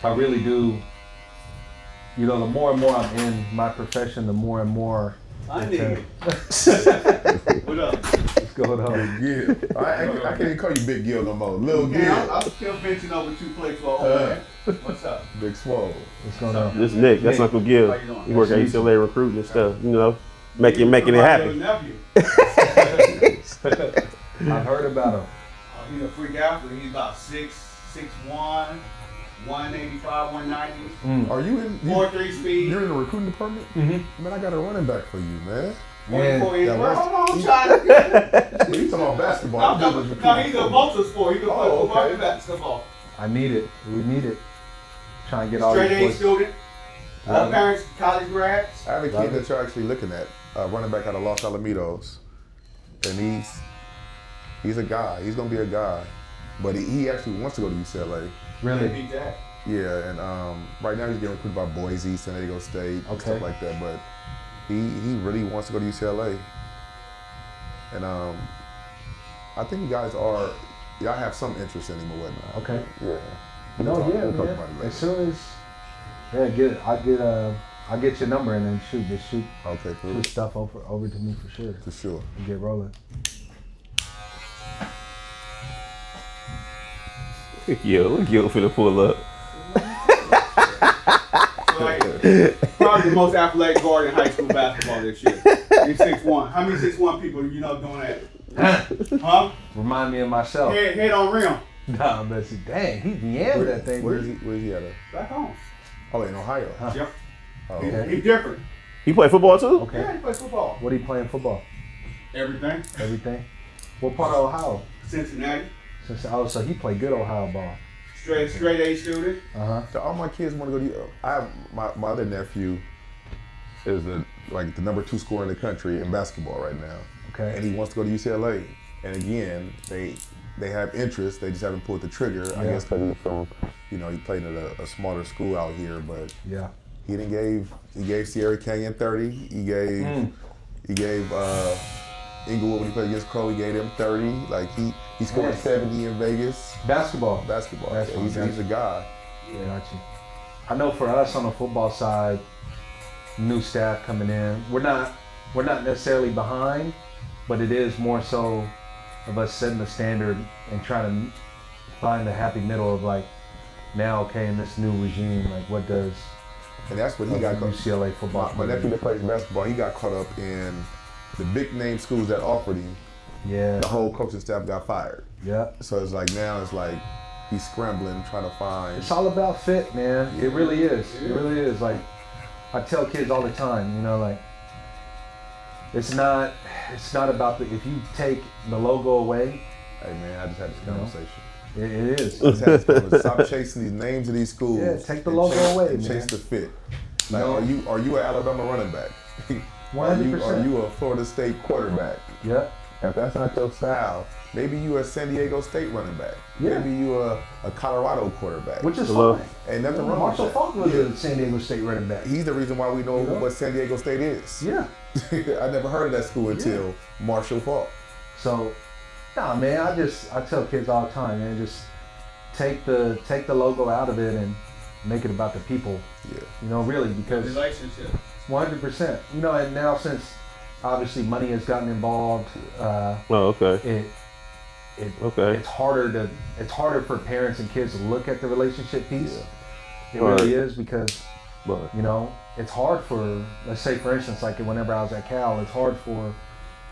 Speaker 6: I really do. You know, the more and more I'm in my profession, the more and more.
Speaker 4: I need What up?
Speaker 6: What's going on?
Speaker 5: Gil. I can't even call you Big Gil no more. Lil Gil.
Speaker 4: I'm still benching over 2 plates for man. What's up?
Speaker 5: Big Swole.
Speaker 6: What's going on?
Speaker 2: This Nick, that's Uncle Gil.
Speaker 4: How you doing?
Speaker 2: He work at UCLA recruiting and stuff. You know, making it happen.
Speaker 6: I've heard about him.
Speaker 4: He's a freak athlete. He's about 6'1", 185, 190.
Speaker 5: Are you in
Speaker 4: 4.3 speed.
Speaker 5: You're in the recruiting department?
Speaker 6: Mm-hmm.
Speaker 5: Man, I got a running back for you, man.
Speaker 6: Yeah.
Speaker 4: 24 inch.
Speaker 5: That
Speaker 4: Well,
Speaker 5: works.
Speaker 4: hold on, I'm trying to.
Speaker 5: You talking about basketball?
Speaker 4: No, he's a multi-sport. He can play
Speaker 5: Oh,
Speaker 4: football
Speaker 5: okay.
Speaker 4: and basketball.
Speaker 6: I need it. We need it. Trying to get all
Speaker 4: Straight
Speaker 6: these
Speaker 4: A
Speaker 6: boys.
Speaker 4: student. All parents, college grads.
Speaker 5: I have a kid that you're actually looking at, running back out of Los Alamitos, and he's a guy. He's gonna be a guy, but he actually wants to go to UCLA.
Speaker 6: Really?
Speaker 4: Beat that.
Speaker 5: Yeah, and right now he's getting recruited by Boise, San Diego State, and stuff like that. But he really wants to go to UCLA, and I think you guys y'all have some interest in him or whatnot.
Speaker 6: Okay.
Speaker 5: Yeah.
Speaker 6: No,
Speaker 5: We'll
Speaker 6: yeah,
Speaker 5: talk
Speaker 6: man.
Speaker 5: about it later.
Speaker 6: As soon as, I'll get your number and then shoot
Speaker 5: Okay, cool.
Speaker 6: push stuff over to me for sure.
Speaker 5: For sure.
Speaker 6: And get rolling.
Speaker 2: Yo, look, you finna pull up.
Speaker 4: Like, probably the most athletic guard in high school basketball this year. He's 6'1". How many 6'1" people you know doing that? Huh?
Speaker 6: Remind me of myself.
Speaker 4: Head on rim.
Speaker 6: Nah, but see, dang, he yammed that thing.
Speaker 5: Where is he at?
Speaker 4: Back home.
Speaker 5: Oh, in Ohio.
Speaker 4: Yep.
Speaker 5: Oh,
Speaker 6: Okay.
Speaker 4: He's different.
Speaker 2: He play football too?
Speaker 6: Okay.
Speaker 4: Yeah, he plays football.
Speaker 6: What are you playing football?
Speaker 4: Everything.
Speaker 6: Everything? What part of Ohio?
Speaker 4: Cincinnati.
Speaker 6: So he played good Ohio ball.
Speaker 4: Straight A student.
Speaker 5: So all my kids want to go to. I have my other nephew is the number 2 scorer in the country in basketball right now,
Speaker 6: Okay.
Speaker 5: and he wants to go to UCLA. And again, they have interest. They just haven't pulled the trigger. I
Speaker 6: Yeah.
Speaker 5: guess because he's from, he played at a smaller school out here, but
Speaker 6: Yeah.
Speaker 5: he gave Sierra Canyon 30. He gave Inglewood, when he played against Crow, he gave him 30. Like he scored 70 in Vegas.
Speaker 6: Basketball.
Speaker 5: Basketball.
Speaker 6: Basketball,
Speaker 5: He's a guy.
Speaker 6: Yeah, got you. I know for us on the football side, new staff coming in, we're not necessarily behind, but it is more so of us setting the standard and trying to find the happy middle of like, now okay, in this new regime, like what does
Speaker 5: And that's what he got caught.
Speaker 6: UCLA football?
Speaker 5: My nephew that plays basketball, he got caught up in the big name schools that offered him.
Speaker 6: Yeah.
Speaker 5: The whole coaching staff got fired.
Speaker 6: Yeah.
Speaker 5: So it's like now it's like he's scrambling, trying to find.
Speaker 6: It's all about fit, man. It really is. It really is. Like I tell kids all the time, like it's not about if you take the logo away.
Speaker 5: Hey man, I just had this conversation.
Speaker 6: It is.
Speaker 5: I just had this conversation. Stop chasing these names of these schools.
Speaker 6: Yeah, take the
Speaker 5: and
Speaker 6: logo away,
Speaker 5: and
Speaker 6: man.
Speaker 5: chase the fit. Like,
Speaker 6: No.
Speaker 5: are you an Alabama running back?
Speaker 6: 100%.
Speaker 5: Are you a Florida State quarterback?
Speaker 6: Yeah.
Speaker 5: If that's not your style, maybe you a San Diego State running back.
Speaker 6: Yeah.
Speaker 5: Maybe you a Colorado quarterback.
Speaker 6: Which is
Speaker 2: Hello.
Speaker 6: fine.
Speaker 5: Ain't nothing wrong
Speaker 6: Marshall
Speaker 5: with that.
Speaker 6: Faulk was a San Diego State running back.
Speaker 5: He's the reason why we know what San Diego State is.
Speaker 6: Yeah.
Speaker 5: I never heard of that school until Marshall Faulk.
Speaker 6: So, nah, man. I tell kids all the time, man. Just take the logo out of it and make it about the people.
Speaker 5: Yeah.
Speaker 6: Really, because
Speaker 4: Relationship.
Speaker 6: 100%. And now since obviously money has gotten involved,
Speaker 2: Oh, okay.
Speaker 6: it's harder for parents and kids to look at the relationship piece. It
Speaker 2: Right.
Speaker 6: really is because
Speaker 2: Right.
Speaker 6: it's hard for, let's say for instance, like whenever I was at Cal, it's hard for an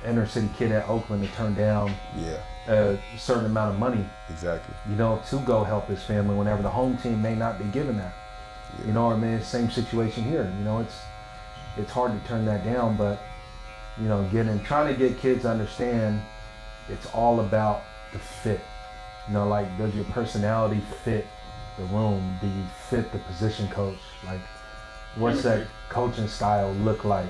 Speaker 6: inner city kid at Oakland to turn down
Speaker 5: Yeah.
Speaker 6: a certain amount of money,
Speaker 5: Exactly.
Speaker 6: to go help his family whenever the home team may not be given that. Same situation here. It's hard to turn that down, but trying to get kids to understand it's all about the fit. Does your personality fit the room? Do you fit the position coach? Like, what's that coaching style look like?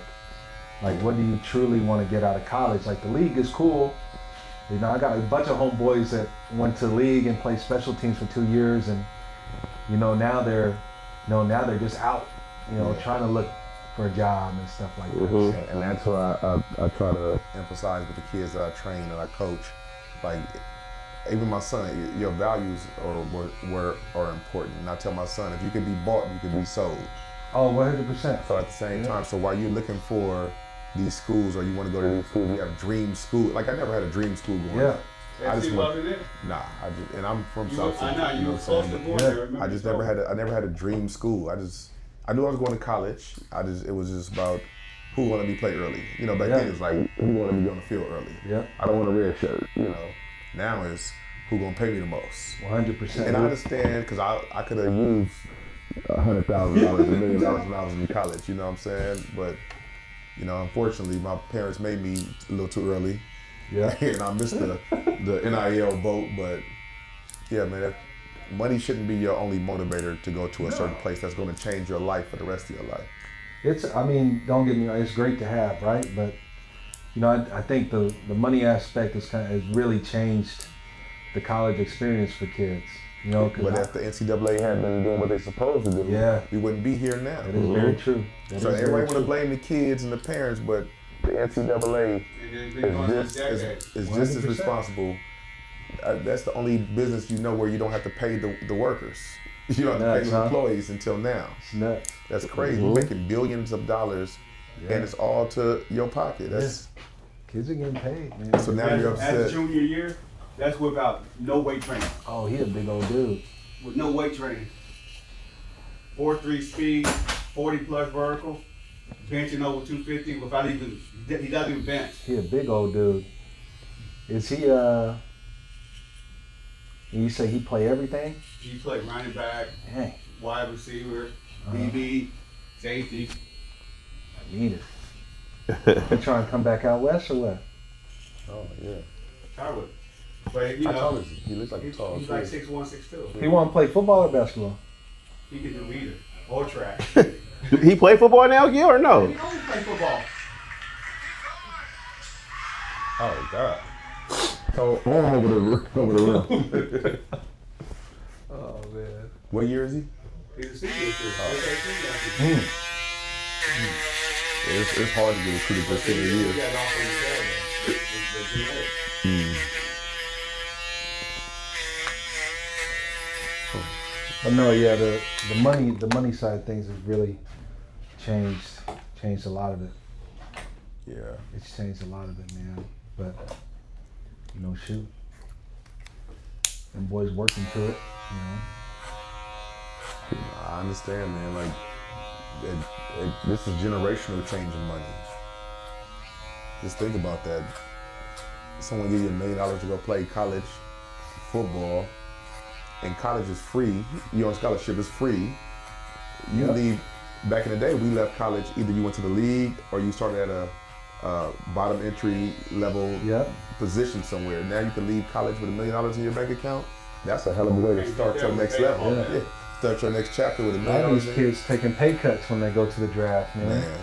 Speaker 6: Like, what do you truly want to get out of college? Like, the league is cool. I got a bunch of homeboys that went to the league and played special teams for 2 years, and now they're just out, trying to look for a job and stuff like that.
Speaker 5: And that's why I try to emphasize with the kids that I train and I coach. Like, even my son, your values are important. And I tell my son, if you can be bought, you can be sold.
Speaker 6: Oh, 100%.
Speaker 5: So at the same time, so while you're looking for these schools or you want to go to these schools, you have dream school. Like, I never had a dream school going up. I just went, and I'm from South
Speaker 4: I
Speaker 5: Central.
Speaker 4: know, you were
Speaker 5: what I'm
Speaker 4: supposed
Speaker 5: saying?
Speaker 4: to
Speaker 5: But
Speaker 4: go there. Remember
Speaker 5: I just
Speaker 4: you told me.
Speaker 5: I never had a dream school. I knew I was going to college. It was just about who wanted me to play early. Back then it's like, who wanted me to be on the field early.
Speaker 6: Yeah.
Speaker 5: I don't want a red shirt, Now it's who gonna pay me the most.
Speaker 6: 100%.
Speaker 5: And I understand, because I could have used $100,000, $1 million when I was in college, you know what I'm saying? But You know, unfortunately, my parents made me a little too early.
Speaker 6: Yeah.
Speaker 5: And I missed the NIL boat, but yeah, man, money shouldn't be your only motivator to go to a certain place that's going to change your life for the rest of your life.
Speaker 6: I mean, don't get me wrong, it's great to have, right? But, you know, I think the money aspect has really changed the college experience for kids. You know,
Speaker 5: But if the NCAA had been doing what they're supposed to do,
Speaker 6: Yeah.
Speaker 5: we wouldn't be here now.
Speaker 6: that is very true. That
Speaker 5: So
Speaker 6: is very
Speaker 5: everybody want to
Speaker 6: true.
Speaker 5: blame the kids and the parents, but the NCAA is just as
Speaker 6: 100%.
Speaker 5: responsible. That's the only business you know where you don't have to pay the workers. You don't have to pay
Speaker 6: Nuts,
Speaker 5: the
Speaker 6: huh?
Speaker 5: employees until now.
Speaker 6: It's nuts.
Speaker 5: That's crazy. You're making billions of dollars, and it's all to your pocket. That's
Speaker 6: Kids are getting paid, man.
Speaker 5: so now you're
Speaker 4: As
Speaker 5: upset.
Speaker 4: junior year, that's without no weight training.
Speaker 6: Oh, he a big old dude.
Speaker 4: With no weight training. 4.3 speed, 40 plus vertical, benching over 250 without even, he doesn't even bench.
Speaker 6: He a big old dude. Is he, you say he play everything?
Speaker 4: He played running back,
Speaker 6: Dang,
Speaker 4: wide receiver, DB, safety.
Speaker 6: I need it. You trying to come back out west or what?
Speaker 5: Oh yeah.
Speaker 4: Howard. But you
Speaker 5: How tall
Speaker 4: know,
Speaker 5: is he? He looks like a tall
Speaker 4: he's like
Speaker 5: kid.
Speaker 4: 6'1", 6'2".
Speaker 6: He want to play football or basketball?
Speaker 4: He can do either, or track.
Speaker 2: He play football now, Gil, or no?
Speaker 4: He always play football.
Speaker 5: Oh God. Oh, over the rim.
Speaker 6: Oh man.
Speaker 5: What year is he?
Speaker 4: He's a senior too.
Speaker 5: It's hard to get recruited for senior year.
Speaker 6: But no, yeah, the money side of things has really changed a lot of it.
Speaker 5: Yeah.
Speaker 6: It's changed a lot of it, man. But you know, shoot, them boys working to it, you know.
Speaker 5: I understand, man. Like, this is generational change in money. Just think about that. Someone give you $1 million to go play college football, and college is free. You're on scholarship, it's free. You leave. Back in the day, we left college. Either you went to the league or you started at a bottom entry level position somewhere. Now you can leave college with $1 million in your bank account. That's a hell of a way to start your next level.
Speaker 6: Yeah.
Speaker 5: Start your next chapter with $1
Speaker 6: A
Speaker 5: million.
Speaker 6: lot of these kids taking pay cuts when they go to the draft, man.
Speaker 5: Man,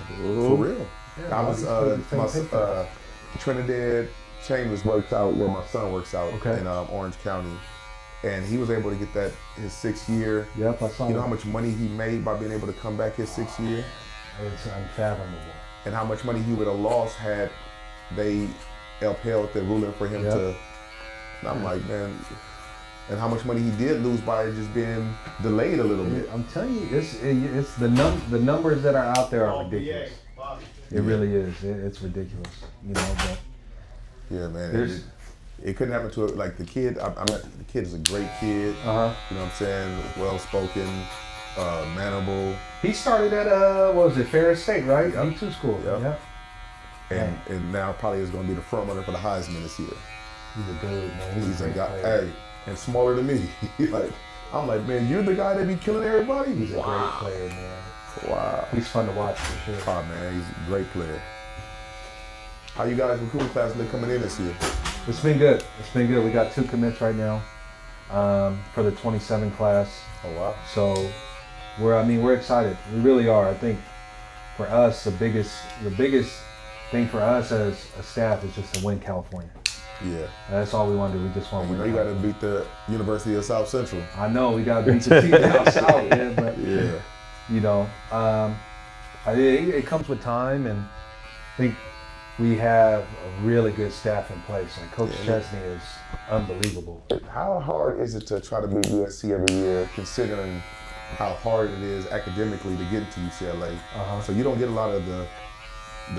Speaker 5: for real.
Speaker 6: Yeah,
Speaker 5: I was
Speaker 6: a lot of these kids taking pay cuts.
Speaker 5: Trinidad Chambers works out where my son works out in Orange County, and he was able to get that his 6th year.
Speaker 6: Yep, I saw
Speaker 5: You know
Speaker 6: that.
Speaker 5: how much money he made by being able to come back his 6th year,
Speaker 6: It's unfathomable.
Speaker 5: and how much money he would have lost had they upheld the ruling for him to. And I'm like, man, and how much money he did lose by just being delayed a little bit.
Speaker 6: I'm telling you, it's the numbers that are out there are ridiculous. It really is. It's ridiculous, you know. But
Speaker 5: Yeah, man. It couldn't happen to like the kid. The kid is a great kid. You know what I'm saying? Well spoken, mannerable,
Speaker 6: he started at what was it, Ferris State, right? D2 school.
Speaker 5: Yep.
Speaker 6: Yeah.
Speaker 5: and now probably is going to be the front runner for the Heisman this year.
Speaker 6: He's a dude, man.
Speaker 5: He's a
Speaker 6: great
Speaker 5: guy.
Speaker 6: player.
Speaker 5: Hey, and smaller than me. Like, I'm like, man, you're the guy that be killing everybody.
Speaker 6: He's a great player, man.
Speaker 5: Wow.
Speaker 6: He's fun to watch for sure.
Speaker 5: Oh man, he's a great player. How you guys recruiting class been coming in this year?
Speaker 6: It's been good. It's been good. We got 2 commits right now for the 27 class.
Speaker 5: Oh wow.
Speaker 6: So we're excited. We really are. I think for us, the biggest thing for us as a staff is just to win California.
Speaker 5: Yeah.
Speaker 6: That's all we want to do. We just want to
Speaker 5: You
Speaker 6: win.
Speaker 5: know you got to beat the University of South Central.
Speaker 6: I know we got to beat the team down south, man, but
Speaker 5: Yeah.
Speaker 6: you know, it comes with time, and I think we have a really good staff in place. Like Coach Chesney is unbelievable.
Speaker 5: How hard is it to try to beat USC every year, considering how hard it is academically to get into UCLA? So you don't get a lot of the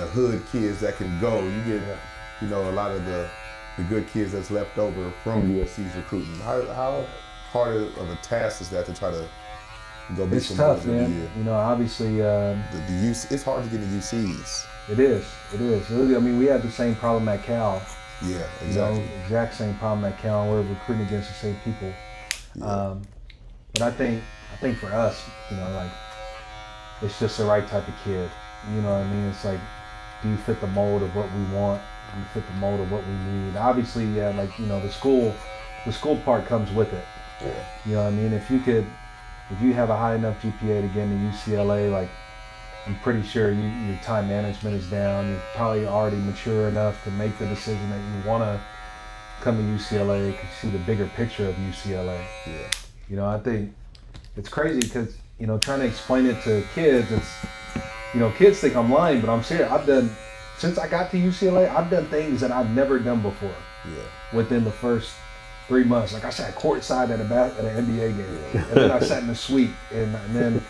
Speaker 5: hood kids that can go. You get, you know, a lot of the good kids that's left over from USC's recruiting. How hard of a task is that to try to go beat
Speaker 6: It's
Speaker 5: some
Speaker 6: tough,
Speaker 5: every
Speaker 6: man.
Speaker 5: year?
Speaker 6: You know, obviously,
Speaker 5: The UC, it's hard to get into UCs.
Speaker 6: it is. I mean, we had the same problem at Cal.
Speaker 5: Yeah,
Speaker 6: You
Speaker 5: exactly.
Speaker 6: know, exact same problem at Cal. We're recruiting against the same people.
Speaker 5: Yeah.
Speaker 6: But I think for us, you know, like, it's just the right type of kid. You know what I mean? It's like do you fit the mold of what we want? Do you fit the mold of what we need? Obviously, yeah, like, you know, the school part comes with it.
Speaker 2: Yeah.
Speaker 6: You know what I mean? If you have a high enough GPA to get into UCLA, like, I'm pretty sure your time management is down. You're probably already mature enough to make the decision that you want to come to UCLA, because you see the bigger picture of UCLA.
Speaker 5: Yeah.
Speaker 6: You know, I think it's crazy because, you know, trying to explain it to kids, it's, you know, kids think I'm lying, but I'm serious. Since I got to UCLA, I've done things that I've never done before.
Speaker 5: Yeah.
Speaker 6: Within the first 3 months. Like, I sat courtside at an NBA game, and then I sat in the suite, and then,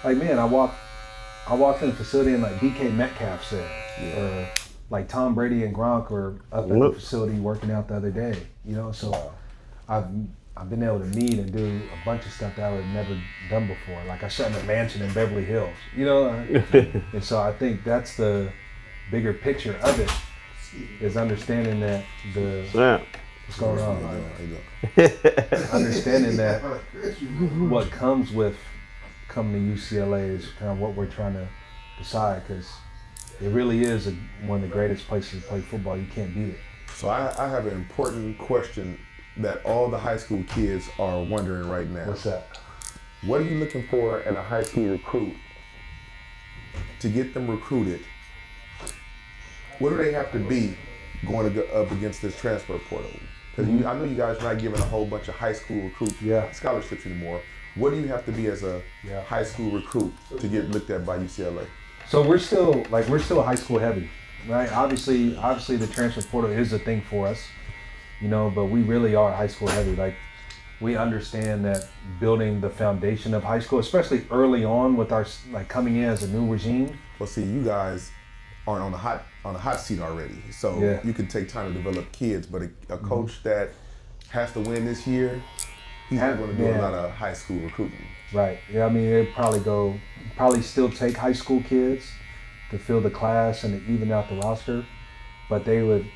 Speaker 6: like, man, I walked in the facility and like DK Metcalf's there, or like Tom Brady and Gronk were up at the facility working out the other day. You know, so I've been able to meet and do a bunch of stuff that I would have never done before. Like, I sat in a mansion in Beverly Hills. You know, and so I think that's the bigger picture of it, is understanding that what's going on? Understanding that what comes with coming to UCLA is kind of what we're trying to decide, because it really is one of the greatest places to play football. You can't beat it.
Speaker 5: So I have an important question that all the high school kids are wondering right now.
Speaker 6: What's that?
Speaker 5: What are you looking for in a high school recruit to get them recruited? What do they have to be going to go up against this transfer portal? Because I know you guys are not giving a whole bunch of high school recruits scholarships anymore. What do you have to be as a high school recruit to get looked at by UCLA?
Speaker 6: So we're still high school heavy, right? Obviously the transfer portal is a thing for us, you know, but we really are high school heavy. Like, we understand that building the foundation of high school, especially early on with our, like, coming in as a new regime.
Speaker 5: Well, see, you guys aren't on the hot seat already, so you can take time to develop kids. But a coach that has to win this year, he's not going to do a lot of high school recruiting.
Speaker 6: Right. Yeah. I mean, it'd probably still take high school kids to fill the class and to even out the roster, but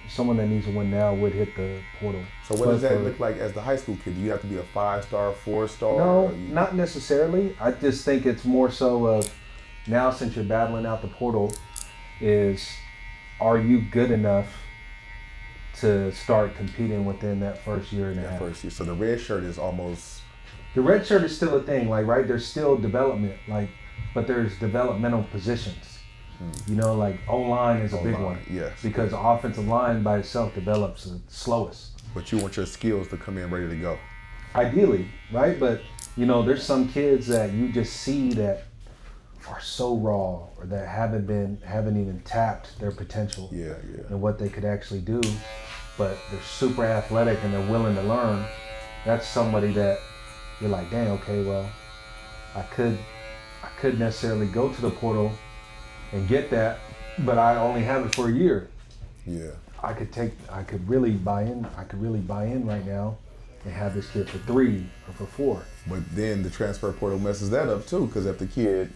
Speaker 6: someone that needs to win now would hit the portal.
Speaker 5: So what does that look like as the high school kid? Do you have to be a 5-star, 4-star?
Speaker 6: No, not necessarily. I just think it's more so of, now since you're battling out the portal, are you good enough to start competing within that first year and a half?
Speaker 5: First year. So the red shirt is almost...
Speaker 6: The red shirt is still a thing, like, right? There's still development, like, but there's developmental positions. You know, like, O-line is a big one.
Speaker 5: Yes.
Speaker 6: Because the offensive line by itself develops the slowest.
Speaker 5: But you want your skills to come in ready to go.
Speaker 6: Ideally, right? But, you know, there's some kids that you just see that are so raw, or that haven't even tapped their potential and what they could actually do, but they're super athletic and they're willing to learn. That's somebody that you're like, dang, okay, well, I could necessarily go to the portal and get that, but I only have it for a year.
Speaker 5: Yeah.
Speaker 6: I could really buy in right now and have this kid for 3 or for 4.
Speaker 5: But then the transfer portal messes that up too, because if the kid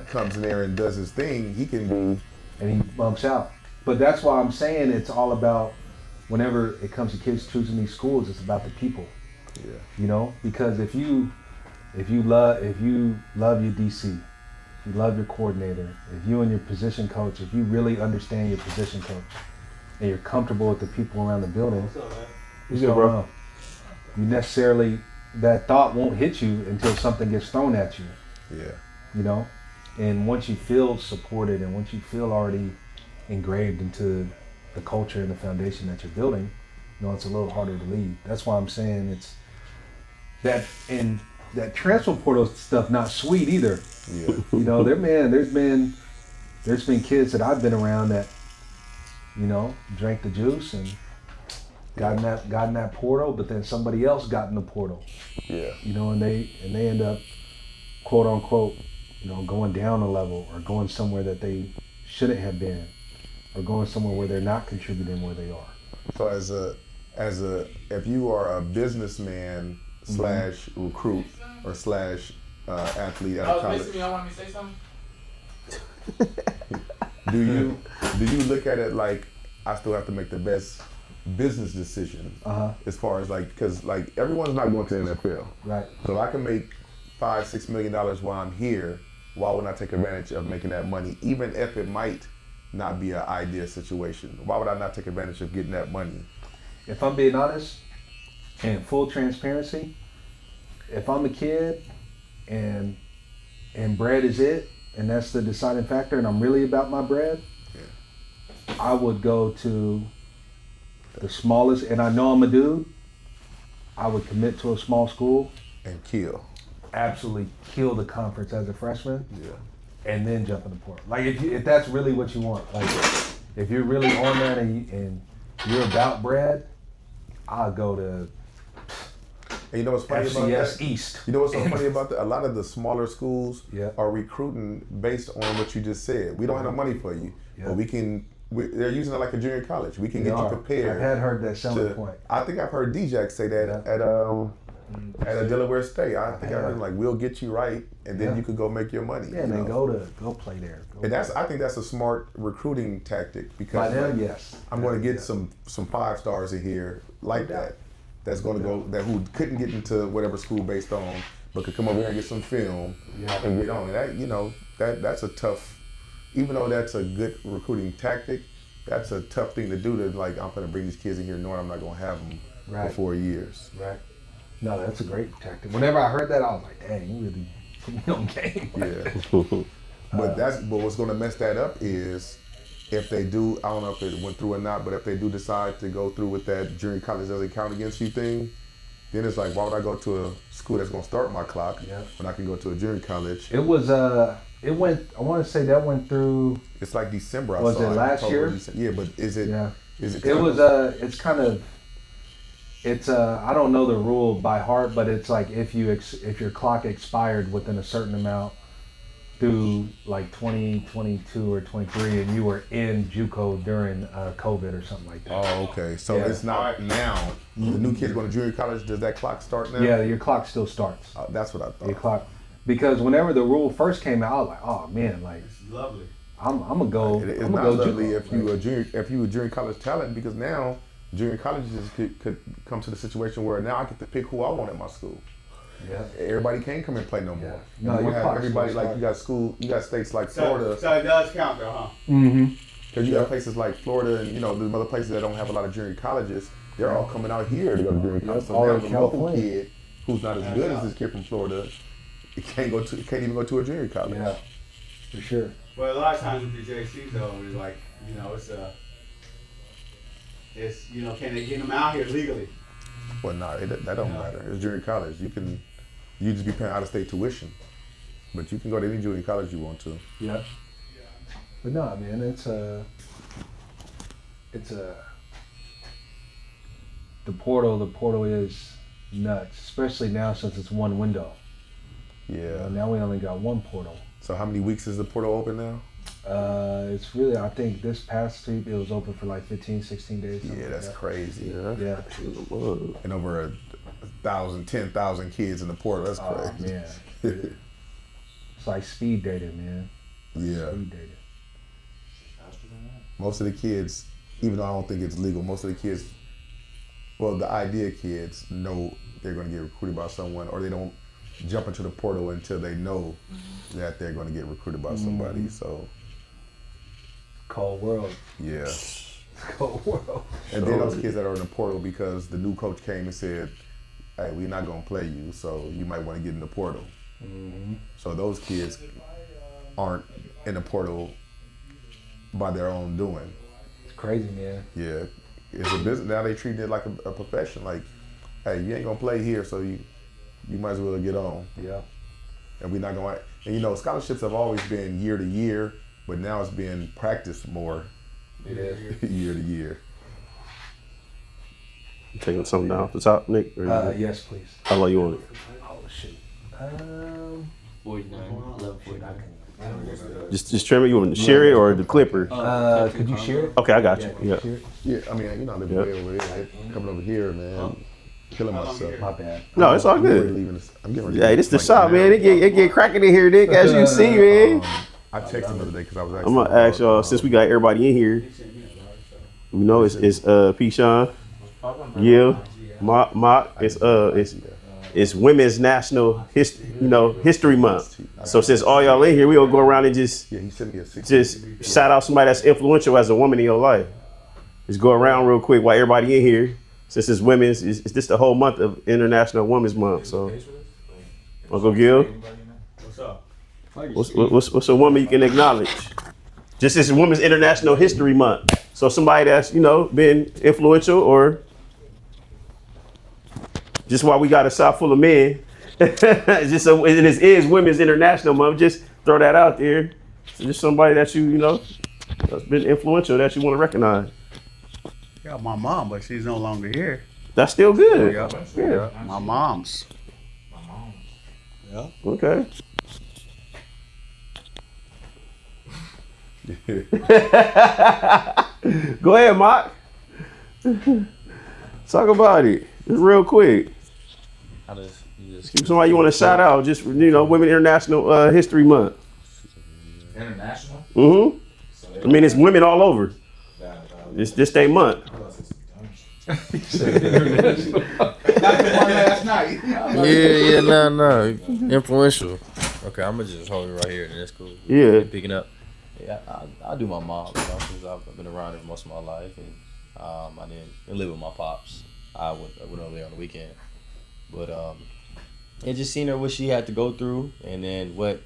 Speaker 5: comes in there and does his thing, he can be...
Speaker 6: And he bumps out. But that's why I'm saying it's all about, whenever it comes to kids choosing these schools, it's about the people.
Speaker 5: Yeah.
Speaker 6: You know, because if you love your DC, if you love your coordinator, if you and your position coach, if you really understand your position coach, and you're comfortable with the people around the building, you necessarily, that thought won't hit you until something gets thrown at you.
Speaker 5: Yeah.
Speaker 6: You know, and once you feel supported and once you feel already engraved into the culture and the foundation that you're building, you know, it's a little harder to leave. That's why I'm saying it's that, and that transfer portal stuff not sweet either.
Speaker 5: Yeah.
Speaker 6: You know, there's been kids that I've been around that, you know, drank the juice and got in that portal, but then somebody else got in the portal.
Speaker 5: Yeah.
Speaker 6: You know, and they end up, quote unquote, you know, going down a level, or going somewhere that they shouldn't have been, or going somewhere where they're not contributing where they are.
Speaker 5: So if you are a businessman slash recruit or slash athlete at a college,
Speaker 7: y'all want me to say something?
Speaker 5: do you look at it like, I still have to make the best business decision as far as, like, because, like, everyone's not going to the NFL,
Speaker 6: right?
Speaker 5: So if I can make $5-6 million while I'm here, why wouldn't I take advantage of making that money, even if it might not be an ideal situation? Why would I not take advantage of getting that money?
Speaker 6: If I'm being honest, and full transparency, if I'm a kid and bread is it, and that's the deciding factor, and I'm really about my bread, I would go to the smallest, and I know I'm a dude, I would commit to a small school.
Speaker 5: And kill.
Speaker 6: Absolutely kill the conference as a freshman.
Speaker 5: Yeah.
Speaker 6: And then jump in the portal. Like if that's really what you want, like if you're really on that and you're about bread, I'll go to
Speaker 5: And you know what's funny about
Speaker 6: FCS
Speaker 5: that?
Speaker 6: East.
Speaker 5: You know what's so funny about that? A lot of the smaller schools
Speaker 6: Yeah.
Speaker 5: are recruiting based on what you just said. We don't have no money for you, but they're using it like a junior college. We can get you prepared.
Speaker 6: I had heard that selling point.
Speaker 5: I think I've heard D-Jack say that at a Delaware State. I think I heard him like, we'll get you right, and then you could go make your money.
Speaker 6: Yeah, and then go play there.
Speaker 5: And I think that's a smart recruiting tactic because
Speaker 6: by them, yes.
Speaker 5: I'm going to get some 5 stars in here like that. That's going to go who couldn't get into whatever school based on, but could come over here and get some film and get on. And that's a tough. Even though that's a good recruiting tactic, that's a tough thing to do. To like, I'm going to bring these kids in here knowing I'm not going to have them for 4 years.
Speaker 6: Right. No, that's a great tactic. Whenever I heard that, I was like, dang, you really put me on game.
Speaker 5: Yeah. But what's going to mess that up is if they do, I don't know if it went through or not, but if they do decide to go through with that junior college doesn't count against you thing, then it's like, why would I go to a school that's going to start my clock when I can go to a junior college?
Speaker 6: It was, I want to say that went through.
Speaker 5: It's like December.
Speaker 6: Was it last year?
Speaker 5: Yeah, but is it?
Speaker 6: Yeah.
Speaker 5: Is it?
Speaker 6: It was, it's kind of, I don't know the rule by heart, but it's like if your clock expired within a certain amount through like 2022 or 23 and you were in JUCO during COVID or something like that.
Speaker 5: Oh, okay. So it's not now. The new kids going to junior college, does that clock start now?
Speaker 6: Yeah, your clock still starts.
Speaker 5: That's what I thought.
Speaker 6: Your clock. Because whenever the rule first came out, I was like, oh man, like
Speaker 4: It's lovely.
Speaker 6: I'm gonna go.
Speaker 5: It's
Speaker 6: I'm
Speaker 5: not
Speaker 6: gonna go
Speaker 5: lovely
Speaker 6: JUCO.
Speaker 5: if you a junior college talent, because now junior colleges could come to the situation where now I get to pick who I want at my school.
Speaker 6: Yeah.
Speaker 5: Everybody can't come and play no more.
Speaker 6: No,
Speaker 5: you
Speaker 6: your
Speaker 5: have
Speaker 6: clock
Speaker 5: everybody
Speaker 6: still
Speaker 5: like you got states like
Speaker 4: So
Speaker 5: Florida.
Speaker 4: it does count though, huh?
Speaker 6: Mm-hmm.
Speaker 5: Because you got places like Florida and there's other places that don't have a lot of junior colleges. They're all coming out here to go to junior college. So
Speaker 6: All
Speaker 5: now
Speaker 6: in
Speaker 5: the local
Speaker 6: California.
Speaker 5: kid who's not as good as this kid from Florida, he can't even go to a junior college.
Speaker 6: Yeah, for sure.
Speaker 4: But a lot of times with the JC though, it's like, it's can they get them out here legally?
Speaker 5: Well, no, that don't matter. It's junior college. You just be paying out of state tuition, but you can go to any junior college you want to.
Speaker 6: Yeah. But no, man, it's the portal is nuts, especially now since it's one window.
Speaker 5: Yeah.
Speaker 6: Now we only got one portal.
Speaker 5: So how many weeks is the portal open now?
Speaker 6: It's really, I think this past week it was open for like 15, 16 days.
Speaker 5: Yeah, that's crazy.
Speaker 6: Yeah.
Speaker 5: And over 10,000 kids in the portal. That's crazy.
Speaker 6: Oh, man. It's like speed dating, man.
Speaker 5: Yeah.
Speaker 6: Speed dating.
Speaker 5: Most of the kids, even though I don't think it's legal, most of the kids, well, the idea kids know they're going to get recruited by someone, or they don't jump into the portal until they know that they're going to get recruited by somebody. So,
Speaker 6: Cold world.
Speaker 5: yeah.
Speaker 6: Cold world.
Speaker 5: And then those kids that are in the portal because the new coach came and said, hey, we're not going to play you, so you might want to get in the portal. So those kids aren't in the portal by their own doing.
Speaker 6: It's crazy, man.
Speaker 5: Yeah. It's a business. Now they treat it like a profession. Like, hey, you ain't going to play here, so you might as well get on.
Speaker 6: Yeah.
Speaker 5: And we're not going to, and scholarships have always been year to year, but now it's being practiced more
Speaker 6: It is.
Speaker 5: year to year.
Speaker 2: You taking something down off the top, Nick? Or
Speaker 6: Yes, please.
Speaker 2: how long you want it?
Speaker 6: Oh, shoot.
Speaker 3: 49, 1149.
Speaker 2: Just trim it. You want to share it or the clipper?
Speaker 6: Could you share it?
Speaker 2: Okay, I got you.
Speaker 6: Could you
Speaker 2: Yeah.
Speaker 6: share it?
Speaker 5: Yeah, I mean, I live way over here. Coming over here, man, killing myself.
Speaker 6: My bad.
Speaker 2: No, it's all
Speaker 5: I'm getting ready
Speaker 2: good.
Speaker 5: to leave in this- I'm getting ready
Speaker 2: Yeah,
Speaker 5: to
Speaker 2: this the
Speaker 5: like
Speaker 2: shop,
Speaker 5: now.
Speaker 2: man. It get cracking in here, Nick. As you see, man.
Speaker 5: I texted him the other day because I was
Speaker 2: I'm gonna ask y'all since we got everybody in here. We know it's P. Sean, yeah, Mock. It's it's Women's National History Month. So since all y'all in here, we gonna go around and just shout out somebody that's influential as a woman in your life. Just go around real quick while everybody in here. Since it's women's, it's just the whole month of International Women's Month. So, Uncle Gil,
Speaker 4: What's up?
Speaker 2: what's a woman you can acknowledge? Just it's Women's International History Month. So somebody that's been influential, or just while we got a shop full of men, and this is Women's International Month. Just throw that out there. So just somebody that that's been influential that you want to recognize.
Speaker 4: Got my mom, but she's no longer here.
Speaker 2: That's still good.
Speaker 4: Yeah. My mom's.
Speaker 5: Yeah.
Speaker 2: Okay. Go ahead, Mark. Talk about it. Just real quick. Somebody you want to shout out? Just Women International History Month.
Speaker 8: International?
Speaker 2: Mm-hmm. I mean, it's women all over. This day month.
Speaker 4: Last night.
Speaker 3: No. Influential. Okay, I'm gonna just hold it right here, and that's cool.
Speaker 2: Yeah.
Speaker 3: Picking up. Yeah, I do my mom, since I've been around her most of my life, and I didn't live with my pops. I went over there on the weekend, but and just seeing her what she had to go through, and then what,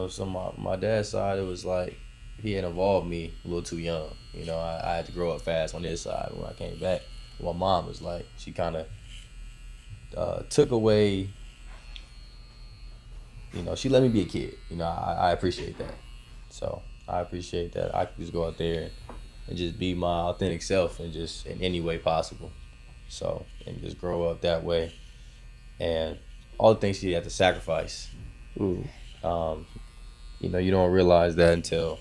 Speaker 3: so my dad's side, it was like he had involved me a little too young. I had to grow up fast on his side. When I came back, my mom was like, she kind of took away. She let me be a kid. I appreciate that. So I appreciate that. I could just go out there and just be my authentic self, and just in any way possible. So, and just grow up that way. And all the things she had to sacrifice. You don't realize that until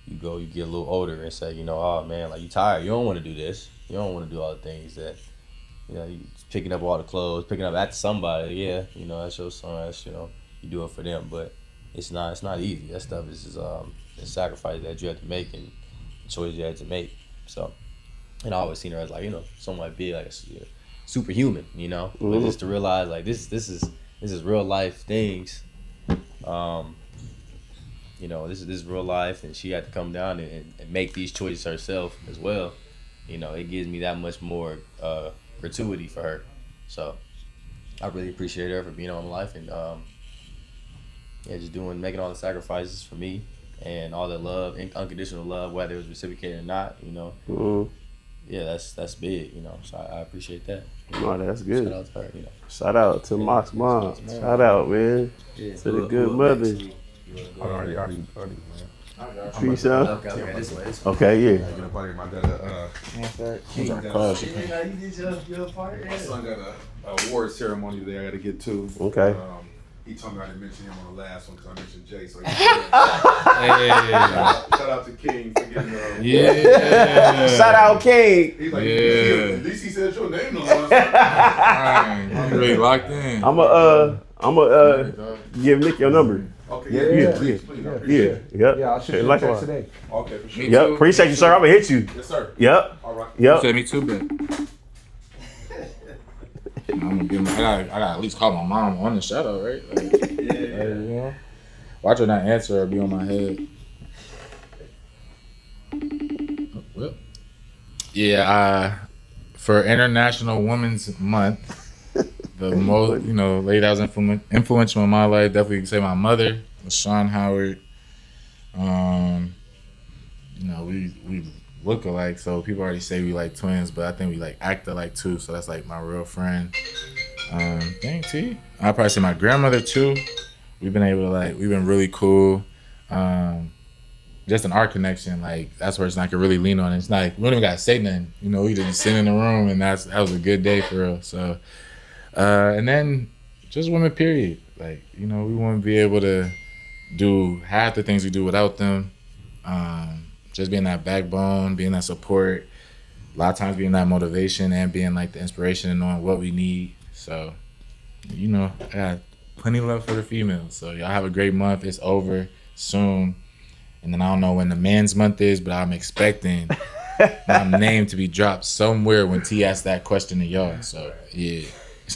Speaker 3: you get a little older and say, oh man, like you tired. You don't want to do this. You don't want to do all the things that, you picking up all the clothes, picking up after somebody. Yeah, that's your son. That's, you do it for them, but it's not easy. That stuff is just a sacrifice that you have to make, and choices you have to make. So, and I always seen her as like, somewhat big, like superhuman, but just to realize like this is real life things. This is real life, and she had to come down and make these choices herself as well. It gives me that much more gratuity for her. So I really appreciate her for being on my life, and just making all the sacrifices for me, and all the love, unconditional love, whether it was reciprocated or not. Yeah, that's big. So I appreciate that.
Speaker 2: No, that's good.
Speaker 3: Shout out to her.
Speaker 2: Shout out to Mock's mom. Shout out, man.
Speaker 3: Yeah,
Speaker 2: to the good mother.
Speaker 5: Already, man.
Speaker 2: Treat son.
Speaker 3: Okay, this way.
Speaker 2: Okay, yeah.
Speaker 5: Get up out of here, my dad.
Speaker 4: My son got a award ceremony today I got to get to.
Speaker 2: Okay.
Speaker 5: He told me I didn't mention him on the last one because I mentioned Jay. So shout out to King for getting
Speaker 2: Shout out King.
Speaker 5: He's like,
Speaker 8: Yeah.
Speaker 5: at least he said your name.
Speaker 8: I'm really locked in.
Speaker 2: I'ma give Nick your number.
Speaker 5: Okay.
Speaker 2: Yeah.
Speaker 6: I'll shoot you a
Speaker 2: Likewise.
Speaker 6: text today.
Speaker 5: Okay, for sure.
Speaker 2: Yep. Appreciate you, sir. I'm gonna hit you.
Speaker 5: Yes, sir.
Speaker 2: Yep.
Speaker 5: All right.
Speaker 2: Yep.
Speaker 8: Send me 2 bet. I'm gonna give I gotta at least call my mom on the shout out, right? Like, watch her not answer or be on my head. Oh, well. Yeah, for International Women's Month, the most, lady that was influential in my life, definitely could say my mother, Sean Howard. We look alike, so people already say we like twins, but I think we like act alike too, so that's like my real friend. Dang, T. I'd probably say my grandmother too. We've been really cool. Just in our connection, like that's where it's like I can really lean on. It's not, we don't even gotta say nothing. We just sit in the room, and that was a good day for real. So, and then just women, period. Like, we wouldn't be able to do half the things we do without them. Just being that backbone, being that support, a lot of times being that motivation, and being like the inspiration and knowing what we need. So, I got plenty of love for the females. So y'all have a great month. It's over soon. And then I don't know when the men's month is, but I'm expecting my name to be dropped somewhere when T asked that question to y'all. So yeah.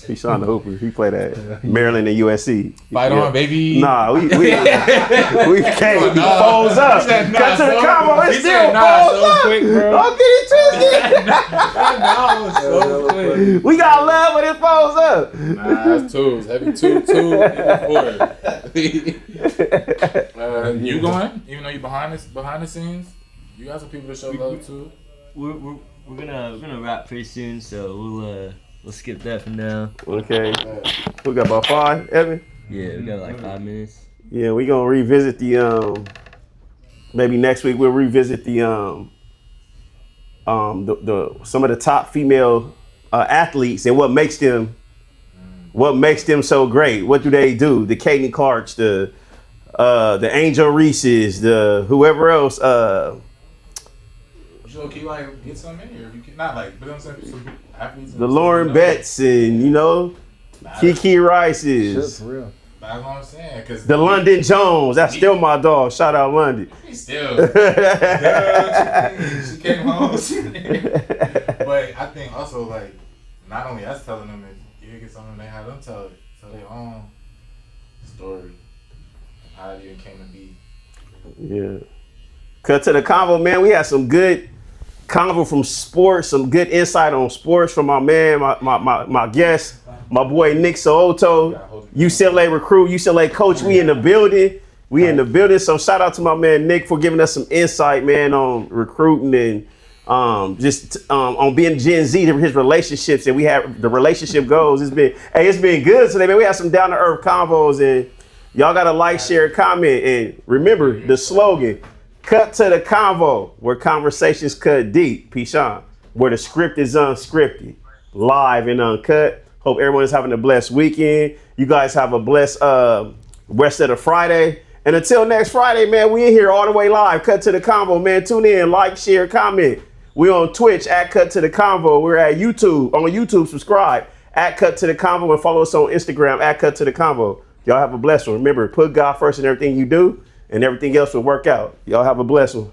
Speaker 2: He's Sean the Hooper. He played at Maryland and USC.
Speaker 8: Fight on, baby.
Speaker 2: Nah, we can't. He folds up.
Speaker 8: said nah,
Speaker 2: Cut to the
Speaker 8: so-
Speaker 2: combo.
Speaker 8: he
Speaker 2: It
Speaker 8: said
Speaker 2: still
Speaker 8: nah,
Speaker 2: folds
Speaker 8: so
Speaker 2: up.
Speaker 8: quick, bro.
Speaker 2: Don't get it twisted.
Speaker 8: So quick.
Speaker 2: We got love, but it folds up.
Speaker 8: Nah, that's twos. Heavy two, four. You going? Even though you behind the scenes, you got some people to show love to.
Speaker 9: We're gonna wrap pretty soon, so we'll skip that for now.
Speaker 2: Okay. We got about 5, Evan?
Speaker 9: Yeah, we got like 5 minutes.
Speaker 2: Yeah, we gonna revisit the maybe next week we'll revisit the some of the top female athletes and what makes them so great. What do they do? The Kaden Clarks, the Angel Reeses, the whoever else.
Speaker 8: Sure, can you like get some in here? You can not like, but I'm saying some athletes.
Speaker 2: The Lauren Betts and Kiki Rices.
Speaker 1: Shit, for real.
Speaker 8: That's what I'm saying. Cause
Speaker 2: The London Jones. That's still my dog. Shout out London.
Speaker 8: He's still. She came home. But I think also like not only us telling them, is you get something they have them tell their own story, how it even came to be.
Speaker 2: Yeah. Cut to the convo, man. We had some good convo from sports, some good insight on sports from my man, my guest, my boy Nick Soto, UCLA recruit, UCLA coach. We in the building. So shout out to my man Nick for giving us some insight, man, on recruiting and just on being Gen Z, his relationships, and we have the relationship goals. It's been good today, man. We had some down to earth convos, and y'all gotta like, share, comment, and remember the slogan. Cut to the convo, where conversations cut deep. Pishan, where the script is unscripted, live and uncut. Hope everyone is having a blessed weekend. You guys have a blessed rest of the Friday. And until next Friday, man, we in here all the way live. Cut to the convo, man. Tune in, like, share, comment. We on Twitch at Cut to the Convo. We're at YouTube. On YouTube, subscribe at Cut to the Convo and follow us on Instagram at Cut to the Convo. Y'all have a blessed one. Remember, put God first in everything you do, and everything else will work out. Y'all have a blessed one.